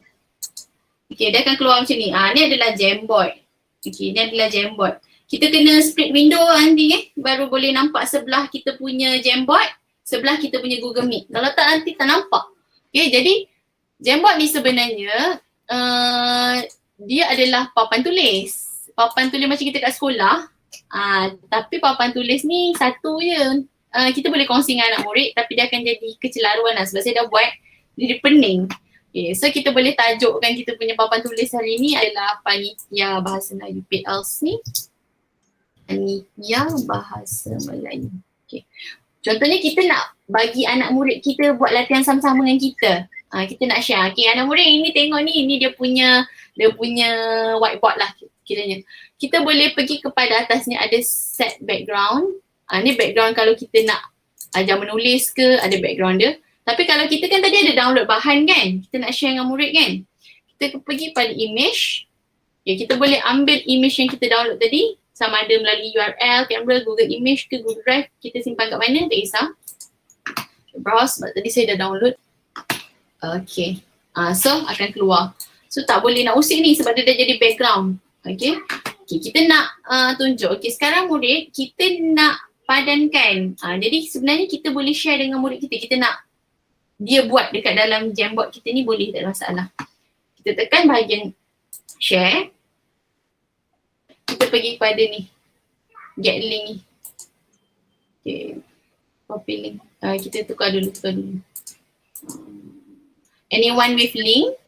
Okay, dia akan keluar macam ni. Ni adalah Jamboard. Okay, ni adalah Jamboard. Kita kena split window nanti baru boleh nampak sebelah kita punya Jamboard, sebelah kita punya Google Meet. Kalau tak nanti tak nampak. Okay, jadi Jamboard ni sebenarnya dia adalah papan tulis. Papan tulis macam kita kat sekolah. Tapi papan tulis ni satu je. Kita boleh kongsi dengan anak murid tapi dia akan jadi kecelaruan lah sebab saya dah buat jadi pening. Okay, so kita boleh tajukkan kita punya papan tulis hari ni adalah Panitia Bahasa Melayu PLC. Panitia Bahasa Melayu. Okay. Contohnya kita nak bagi anak murid kita buat latihan sama-sama dengan kita. Kita nak share. Okay, anak murid ini tengok ni dia punya whiteboard lah kiranya. Kita boleh pergi kepada atas ni ada set background. Ni background kalau kita nak ajar menulis ke, ada background dia. Tapi kalau kita kan tadi ada download bahan kan, kita nak share dengan murid kan. Kita pergi pada image. Okay, kita boleh ambil image yang kita download tadi, sama ada melalui URL, Canberra, Google Image ke Google Drive, kita simpan kat mana, tak kisah. Browse, sebab tadi saya dah download. Okay, so akan keluar. So tak boleh nak usik ni sebab dia dah jadi background. Okay, kita nak tunjuk. Okay, sekarang murid, kita nak padankan. Jadi sebenarnya kita boleh share dengan murid kita. Kita nak dia buat dekat dalam Jamboard kita ni boleh, tak ada masalah. Kita tekan bahagian share. Kita pergi pada ni. Get link ni. Okay. Copy link. Kita tukar dulu. Anyone with link.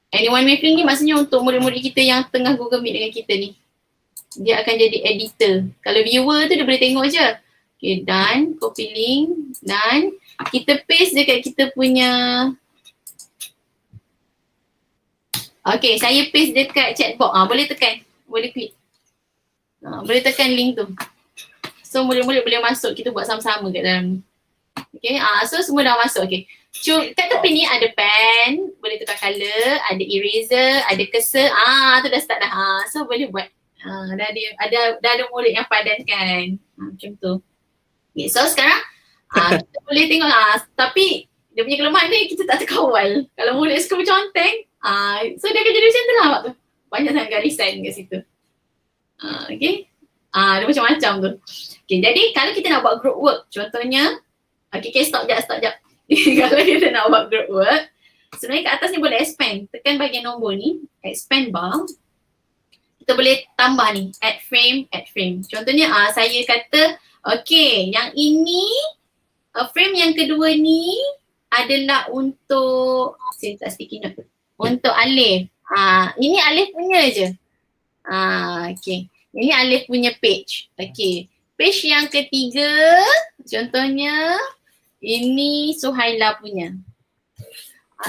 Anyone with link ni maksudnya untuk murid-murid kita yang tengah Google Meet dengan kita ni. Dia akan jadi editor. Kalau viewer tu dia boleh tengok je. Okay, done. Copy link. Done. Kita paste dekat kita punya Okay, saya paste dekat chat box. Boleh tekan. Boleh klik. Boleh tekan link tu. So boleh masuk. Kita buat sama-sama kat dalam ni. Okay, so semua dah masuk. Okay. Kat tepi ni ada pen. Boleh tukar colour. Ada eraser. Ada cursor. Tu dah start dah. So boleh buat. Dah ada murid yang padankan. Macam tu. Okay, so sekarang kita boleh tengok tapi dia punya kelemahan ni kita tak terkawal. Kalau murid suka berconteng, so dia akan jadi macam tu lah waktu. Banyak sangat garisan kat situ. Okay. Dia macam-macam tu. Okay, jadi kalau kita nak buat group work, contohnya, okay, stop jap. Kalau kita nak buat group work, sebenarnya kat atas ni boleh expand. Tekan bahagian nombor ni, expand bar. Kita boleh tambah ni, add frame. Contohnya saya kata, okay, yang ini, frame yang kedua ni adalah untuk, saya tak sticky note, untuk Alif. Ini Alif punya je. Okay. Ini Alif punya page. Okay. Page yang ketiga, contohnya, ini Suhaila punya.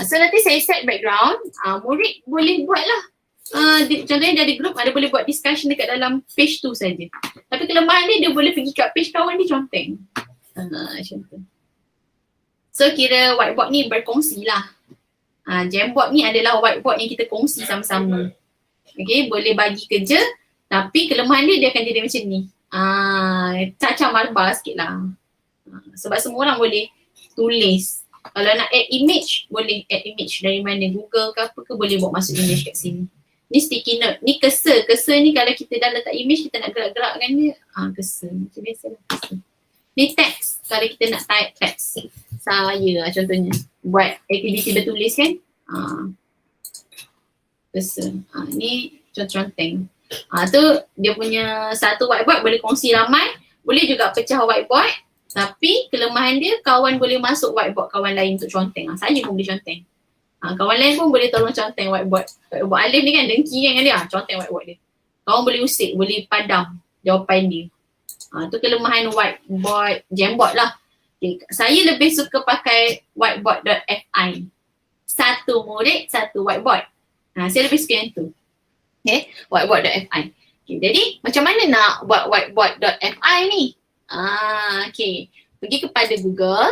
So nanti saya set background, murid boleh buat lah. Contohnya dia ada group, ada boleh buat discussion dekat dalam page tu saja. Tapi kelemahan dia boleh pergi kat page kawan dia conteng. Macam tu. So kira whiteboard ni berkongsi lah. Jamboard ni adalah whiteboard yang kita kongsi sama-sama. Okay, boleh bagi kerja tapi kelemahan dia akan jadi macam ni. Cacah marbar sikit lah. Sebab semua orang boleh tulis. Kalau nak add image, boleh add image dari mana, Google ke apa ke, boleh bawa masuk image kat sini. Ni sticky note, ni cursor. Cursor ni kalau kita dah letak image, kita nak gerak-gerakkan dia, cursor. Macam biasa lah cursor. Ni text, kalau kita nak type text. Saya contohnya, buat aktiviti bertulis kan. Cursor. Ni conteng. Tu dia punya satu whiteboard boleh kongsi ramai. Boleh juga pecah whiteboard. Tapi kelemahan dia kawan boleh masuk whiteboard kawan lain untuk conteng. Saya pun boleh conteng. Kawan lain pun boleh tolong conteng whiteboard. Whiteboard Alif ni kan dengki kan dia. Conteng whiteboard dia. Kawan boleh usik, boleh padam jawapan dia. Tu kelemahan whiteboard, Jamboard lah. Okay. Saya lebih suka pakai whiteboard.fi. Satu murid, satu whiteboard. Saya lebih suka yang tu. Okay, whiteboard.fi. Okay, jadi macam mana nak buat whiteboard.fi ni? Okay, pergi kepada Google.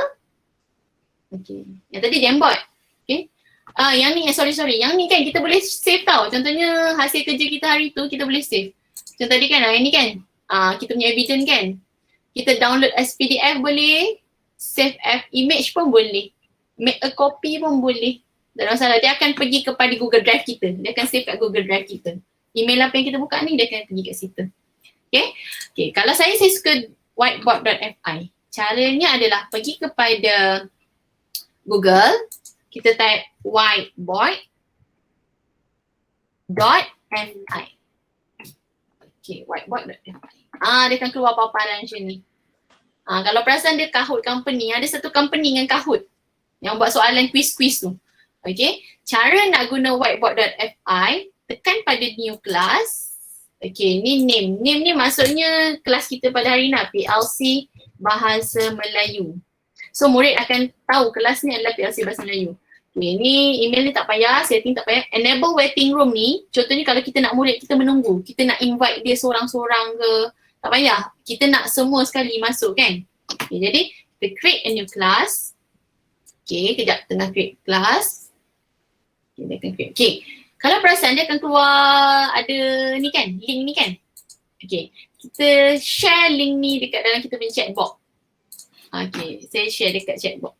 Okay, yang tadi Jamboard. Okay, yang ni, sorry. Yang ni kan kita boleh save tau. Contohnya hasil kerja kita hari tu kita boleh save. Contoh tadi kan, ini kan kita punya evidence kan. Kita download as PDF boleh, save as image pun boleh, make a copy pun boleh. Tak ada masalah, dia akan pergi kepada Google Drive kita. Dia akan save kat Google Drive kita. Email apa yang kita buka ni, dia akan pergi kat situ. Okay, kalau saya suka whiteboard.fi. Caranya adalah pergi kepada Google, kita type whiteboard.fi. Okay, whiteboard.fi. Dia akan keluar paparan macam ni. Kalau perasan dia Kahoot company, ada satu company dengan Kahoot yang buat soalan quiz-quiz tu. Okay, cara nak guna whiteboard.fi, tekan pada new class. Okay, ni name. Name ni maksudnya kelas kita pada hari ni, PLC Bahasa Melayu. So murid akan tahu kelas ni adalah PLC Bahasa Melayu. Okay, ni email ni tak payah, setting tak payah. Enable waiting room ni, contohnya kalau kita nak murid kita menunggu, kita nak invite dia seorang-seorang ke, tak payah. Kita nak semua sekali masuk kan. Okay, jadi kita create a new class. Okay, kejap tengah create class. Okay, dia akan create. Okay, kalau perasan dia akan keluar ada ni kan, link ni kan. Okay, kita share link ni dekat dalam kita punya chat box. Okay, saya share dekat chat box.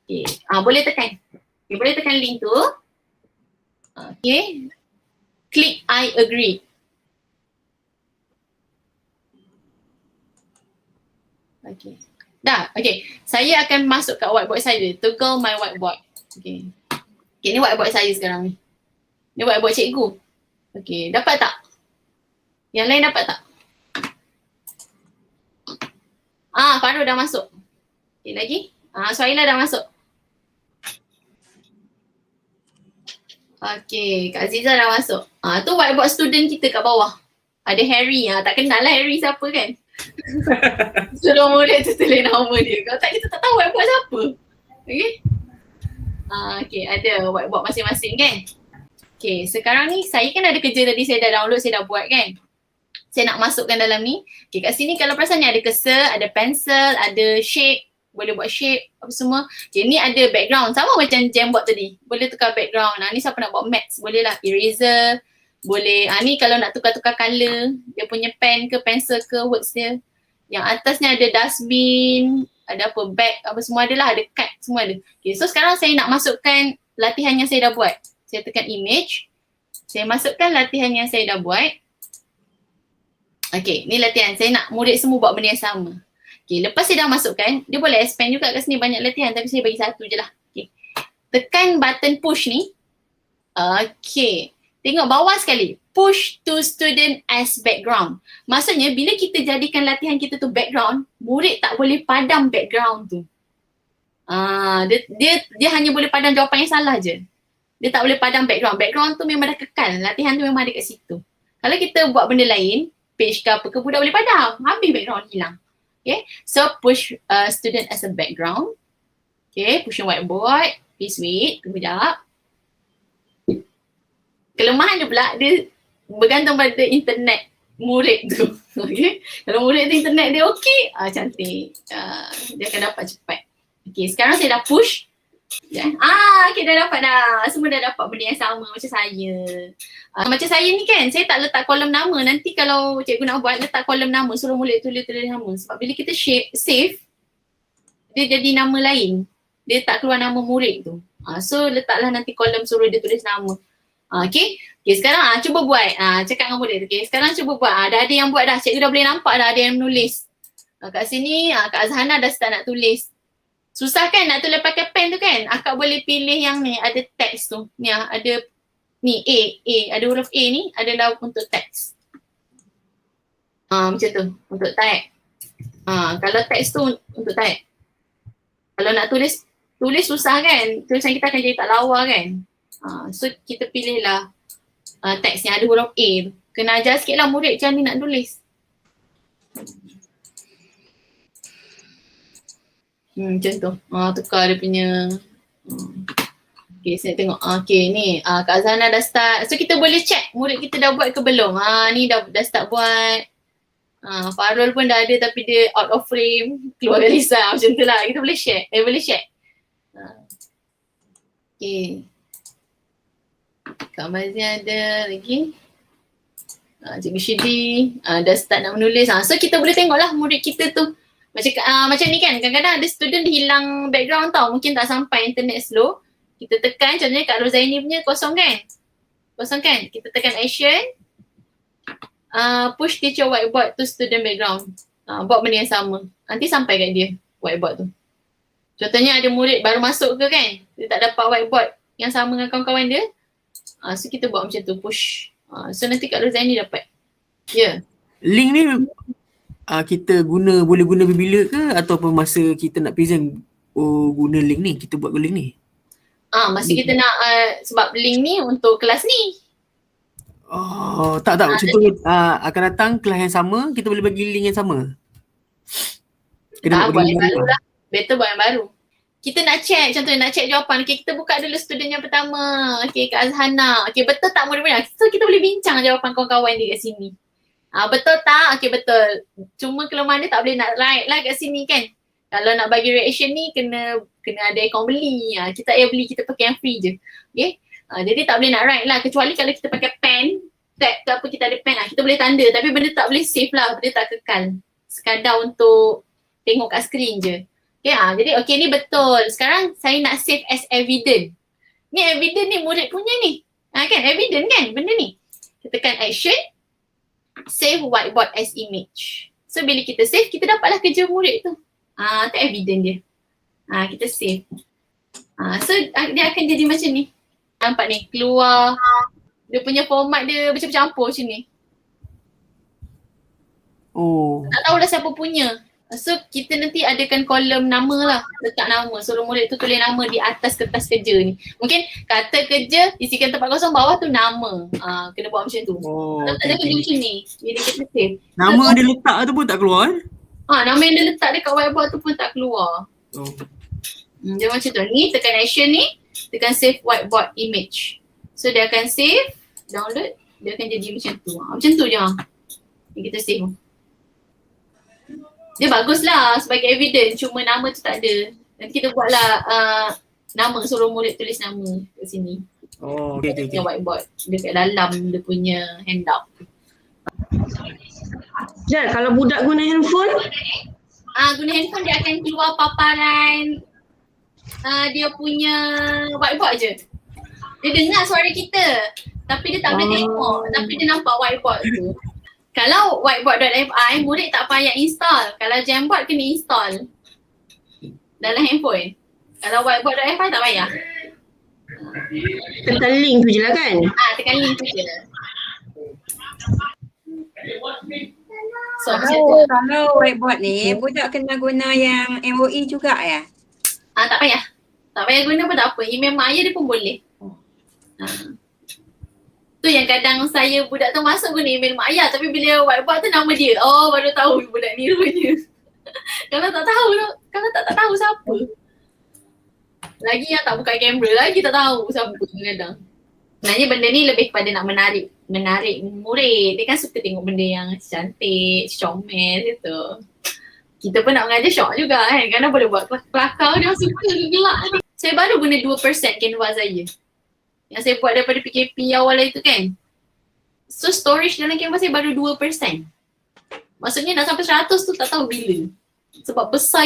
Okay, boleh tekan. Okay, boleh tekan link tu. Okay, klik I agree. Okay, dah. Okay, saya akan masuk kat whiteboard saya. Toggle my whiteboard. Okay. Okay, ni whiteboard saya sekarang ni. Ni whiteboard cikgu. Okay, dapat tak? Yang lain dapat tak? Farul dah masuk. Okay, lagi? Suhaila dah masuk. Okay, Kak Aziza dah masuk. Tu whiteboard student kita kat bawah. Ada Harry. Tak kenal lah Harry siapa kan? Suruh murid tu tulis nama dia. Kalau tak, kita tak tahu whiteboard siapa. Okay? Okay, ada whiteboard masing-masing kan? Okay, sekarang ni saya kan ada kerja tadi, saya dah download, saya dah buat kan. Saya nak masukkan dalam ni. Okay, kat sini kalau perasan ni ada cursor, ada pencil, ada shape, boleh buat shape, apa semua. Okay, ni ada background, sama macam Jamboard tadi. Boleh tukar background. Ni siapa nak buat maths, boleh lah. Eraser, boleh. Ni kalau nak tukar-tukar colour, dia punya pen ke, pencil ke, words dia. Yang atas ni ada dustbin, ada apa, bag, apa semua ada lah, ada card, semua ada. Okay, so sekarang saya nak masukkan latihan yang saya dah buat. Saya tekan image, saya masukkan latihan yang saya dah buat. Okay, ni latihan. Saya nak murid semua buat benda yang sama. Okay, lepas saya dah masukkan, dia boleh expand juga kat sini banyak latihan tapi saya bagi satu je lah. Okay. Tekan button push ni. Okay, tengok bawah sekali. Push to student as background. Maksudnya bila kita jadikan latihan kita tu background, murid tak boleh padam background tu. Dia hanya boleh padam jawapan yang salah je. Dia tak boleh padam background. Background tu memang dah kekal. Latihan tu memang ada kat situ. Kalau kita buat benda lain, page ke apa ke, budak boleh padam. Habis background hilang. Okay. So push student as a background. Okay. Push whiteboard. Please wait. Tunggu sekejap. Kelemahan dia pula, dia bergantung pada internet murid tu. Okay. Kalau murid tu internet dia okey, cantik. Dia akan dapat cepat. Okay. Sekarang saya dah push. Okay, dah dapat dah. Semua dah dapat benda yang sama macam saya. Macam saya ni kan, saya tak letak kolom nama. Nanti kalau cikgu nak buat, letak kolom nama, suruh murid tulis nama. Sebab bila kita save, dia jadi nama lain. Dia tak keluar nama murid tu. So letaklah nanti kolom suruh dia tulis nama. Okay. Okay, sekarang cuba buat. Cakap dengan murid. Okay, sekarang cuba buat. Dah ada yang buat dah. Cikgu dah boleh nampak dah ada yang menulis. Kat sini, Kak Azhana dah start nak tulis. Susah kan nak tulis pakai pen tu kan? Akak boleh pilih yang ni, ada teks tu. Ni ada ni A, ada huruf A ni adalah untuk teks. Macam tu, untuk type. Kalau teks tu untuk type. Kalau nak tulis susah kan? Tulisan kita akan jadi tak lawa kan? So kita pilihlah teks yang ada huruf A tu. Kena ajar sikit lah murid macam ni nak tulis. Macam tu. Tukar dia punya. Okay, saya tengok. Okay, ni. Kak Azhana dah start. So, kita boleh check murid kita dah buat ke belum. Ni dah start buat. Farul pun dah ada tapi dia out of frame. Keluar dari Lisa. Macam tu lah. Kita boleh share. Boleh check. Okay. Kak Mazia ada lagi. Cikgu Syidi dah start nak menulis. So, kita boleh tengok lah murid kita tu. Macam ni kan, kadang-kadang ada student dia hilang background tau, mungkin tak sampai internet slow. Kita tekan, contohnya Kak Rozaini punya kosong kan? Kosong kan? Kita tekan action. Push teacher whiteboard to student background. Buat benda yang sama. Nanti sampai kat dia whiteboard tu. Contohnya ada murid baru masuk ke kan? Dia tak dapat whiteboard yang sama dengan kawan-kawan dia. So kita buat macam tu, push. So nanti Kak Rozaini dapat. Ya. Link ni kita boleh guna bila ke ataupun masa kita nak present guna link ni, kita buat link ni? Masa kita nak sebab link ni untuk kelas ni. Tak. Contohnya akan datang kelas yang sama, kita boleh bagi link yang sama. Buat yang baru lah. Better buat yang baru. Kita nak check, contohnya nak check jawapan. Okay, kita buka dulu student yang pertama. Okay, Kak Azhana. Okay, betul tak murid-murid? So kita boleh bincang jawapan kawan-kawan dia kat sini. Betul tak? Okay, betul. Cuma kelemahan dia tak boleh nak write lah kat sini kan. Kalau nak bagi reaction ni kena ada akaun beli. Kita beli, kita pakai yang free je. Okay. Jadi tak boleh nak write lah. Kecuali kalau kita pakai pen, tab ke apa kita ada pen lah. Kita boleh tanda tapi benda tak boleh save lah. Benda tak kekal. Sekadar untuk tengok kat screen je. Okay, jadi okay ni betul. Sekarang saya nak save as evidence. Ni evidence ni murid punya ni. Kan evidence kan benda ni. Kita tekan action. Save whiteboard as image. So bila kita save, kita dapatlah kerja murid tu. Tu evidence dia. Kita save. So dia akan jadi macam ni. Nampak ni, keluar. Dia punya format dia bercampur-campur macam ni. Tak tahulah siapa punya. So kita nanti adakan kolom nama lah. Letak nama. Suruh murid tu tulis nama di atas kertas kerja ni. Mungkin kata kerja, isikan tempat kosong, bawah tu nama. Kena buat macam tu. Letak dia kerja macam ni. Jadi kita save. Nama dia letak tu pun tak keluar kan? Nama yang dia letak dekat whiteboard tu pun tak keluar. Dia macam tu. Ni tekan action ni. Tekan save whiteboard image. So dia akan save, download, dia akan jadi macam tu. Macam tu je. Yang kita save. Dia baguslah sebagai evidence, cuma nama tu tak ada. Nanti kita buatlah nama, suruh murid tulis nama kat sini. Oh, okay. Dia whiteboard dekat dalam dia punya handout. Jal, kalau budak guna handphone, Guna handphone dia akan keluar paparan dia punya whiteboard je. Dia dengar suara kita tapi dia tak boleh tengok, tapi dia nampak whiteboard tu. Kalau whiteboard.fi, murid tak payah install. Kalau Jamboard kena install dalam handphone. Kalau whiteboard.fi tak payah. tekan link tu je lah kan? Tekan link tu je. So Kalau whiteboard ni, budak kena guna yang MOE juga ya? tak payah. Tak payah guna pun tak apa. Email mak ayah dia pun boleh. Tu yang kadang saya budak tu masuk guna email mak ayah tapi bila whiteboard tu nama dia. Oh, baru tahu budak ni rupanya. Kalau tak tahu siapa. Lagi yang tak buka kamera lagi tak tahu siapa kadang. Sebenarnya benda ni lebih kepada nak menarik murid. Dia kan suka tengok benda yang cantik, comel gitu. Kita pun nak mengajar syok juga kan. Kadang boleh buat kelakar dia suka gelak ni. Saya baru guna 2% Canva saya. Yang saya buat daripada PKP awal itu kan. So storage dalam Canva saya baru 2%. Maksudnya nak sampai 100 tu tak tahu bila. Sebab besar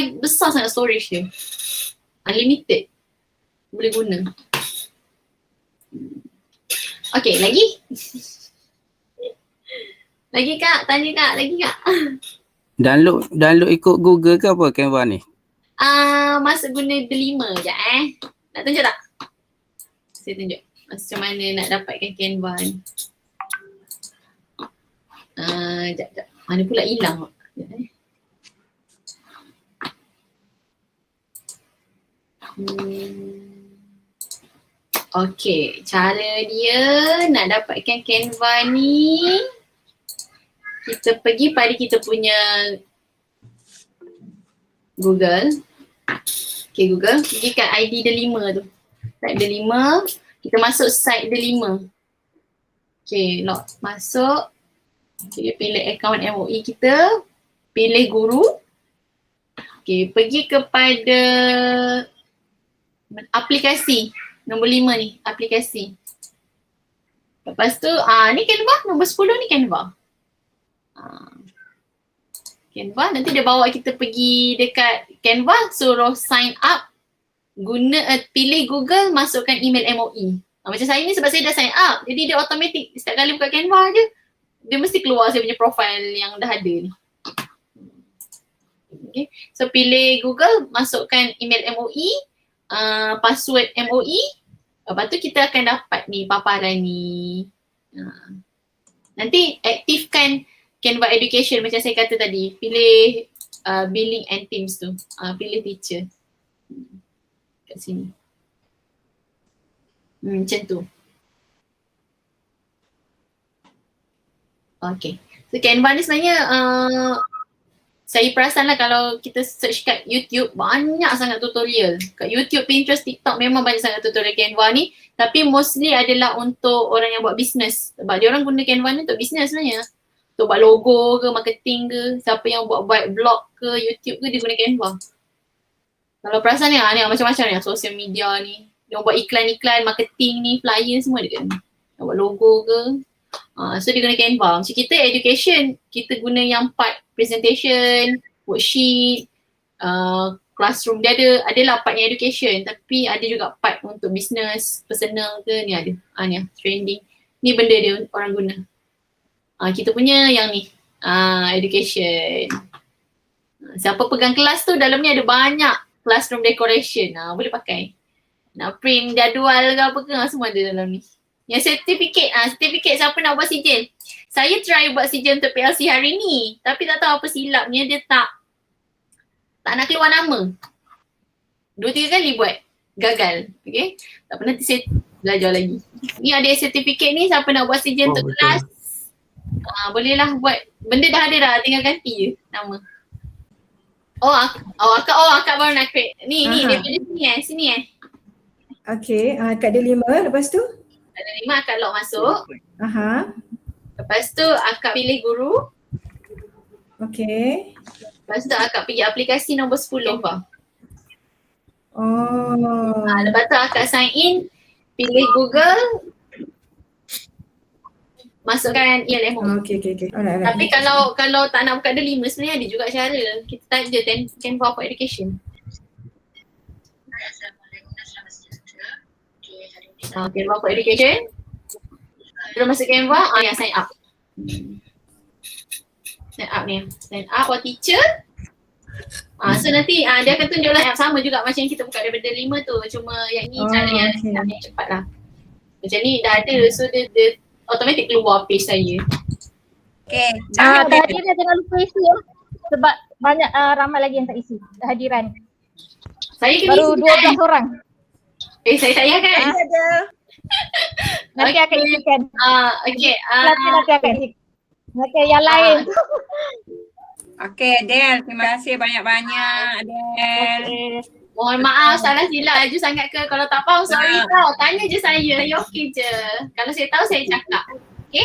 sangat storage dia. Unlimited. Boleh guna. Okay, lagi? Lagi Kak? Tanya Kak? Lagi Kak? Download ikut Google ke apa Canva ni? Masa guna delima je Nak tunjuk tak? Saya tunjuk. Macam mana nak dapatkan Canva ni. Sekejap. Mana pula hilang? Okay, cara dia nak dapatkan Canva ni, kita pergi pada kita punya Google. Okay, Google, pergi kat ID Delima tu. Type Delima, kita masuk site Delima. Okay, log masuk. Okay, pilih akaun MOE kita, pilih guru. Okay, pergi kepada aplikasi. Nombor 5 ni, aplikasi. Lepas tu, ni Canva, nombor 10 ni Canva. Canva, nanti dia bawa kita pergi dekat Canva, suruh sign up, pilih Google, masukkan email MOE. Macam saya ni sebab saya dah sign up, jadi dia automatic setiap kali buka Canva je, dia mesti keluar saya punya profile yang dah ada ni. Okay, so pilih Google, masukkan email MOE, password MOE, lepas tu kita akan dapat ni paparan ni. Nanti aktifkan Canva Education macam saya kata tadi, pilih billing and teams tu, pilih teacher kat sini. Macam tu. Okay, so Canva ni sebenarnya saya perasan lah kalau kita search kat YouTube, banyak sangat tutorial. Kat YouTube, Pinterest, TikTok memang banyak sangat tutorial Canva ni. Tapi mostly adalah untuk orang yang buat bisnes. Sebab dia orang guna Canva ni untuk bisnes sebenarnya. Untuk buat logo ke, marketing ke, siapa yang buat blog ke, YouTube ke, dia guna Canva. Kalau perasan ni, ni macam-macam ni, social media ni. Dia buat iklan-iklan, marketing ni, flyer semua dia guna. Dia buat logo ke. So dia guna Canva. Macam kita education, kita guna yang part presentation, worksheet, classroom. Dia adalah part yang education tapi ada juga part untuk business, personal ke, ni ada. Ni trending. Ni benda dia orang guna. Kita punya yang ni, education. Siapa pegang kelas tu dalam ni ada banyak classroom decoration. Boleh pakai. Nak print jadual ke apa ke, semua ada dalam ni. Yang certificate siapa nak buat sijil. Saya try buat sijil untuk PLC hari ni. Tapi tak tahu apa silapnya, dia tak nak keluar nama. 2-3 kali buat, gagal. Okay, tak pernah, nanti saya belajar lagi. Ni ada certificate ni, siapa nak buat sijil untuk kelas. Bolehlah buat. Benda dah ada dah, tinggal ganti je nama. Akak baru nak create. Ni, dia punya sini. Okay, kat dia 5, lepas tu? Ada 5 akak lock masuk. Aha. Lepas tu akak pilih guru. Okay. Lepas tu akak pergi aplikasi nombor 10 Canva. Oh. Lepas tu akak sign in, pilih Google, masukkan ELMO. Okay. Alright. Tapi kalau tak nak buka ada 5 sebenarnya ada juga cara. Kita type je Canva for Education. Canva for Education. Terus masuk Canva, yang sign up. Sign up ni. Sign up for teacher. So nanti dia akan tunjuklah yang sama juga macam yang kita buka daripada 5 tu. Cuma yang ni cara yang cepat lah. Macam ni dah ada, so dia automatic keluar page saya. Okay. Tadi dia jangan lupa isi ya. Sebab banyak ramai lagi yang tak isi kehadiran. Saya kena Baru isi 12 orang. saya tak payah kan? Ada. Nanti akan isikan. Okay. Nanti akan isi. Nanti yang lain. Okay, Del. Terima kasih banyak-banyak, Del. Mohon maaf salah silap laju sangat ke. Kalau tak faham sorry tau. Tanya je saya. Okey je. Kalau saya tahu saya cakap. Okay?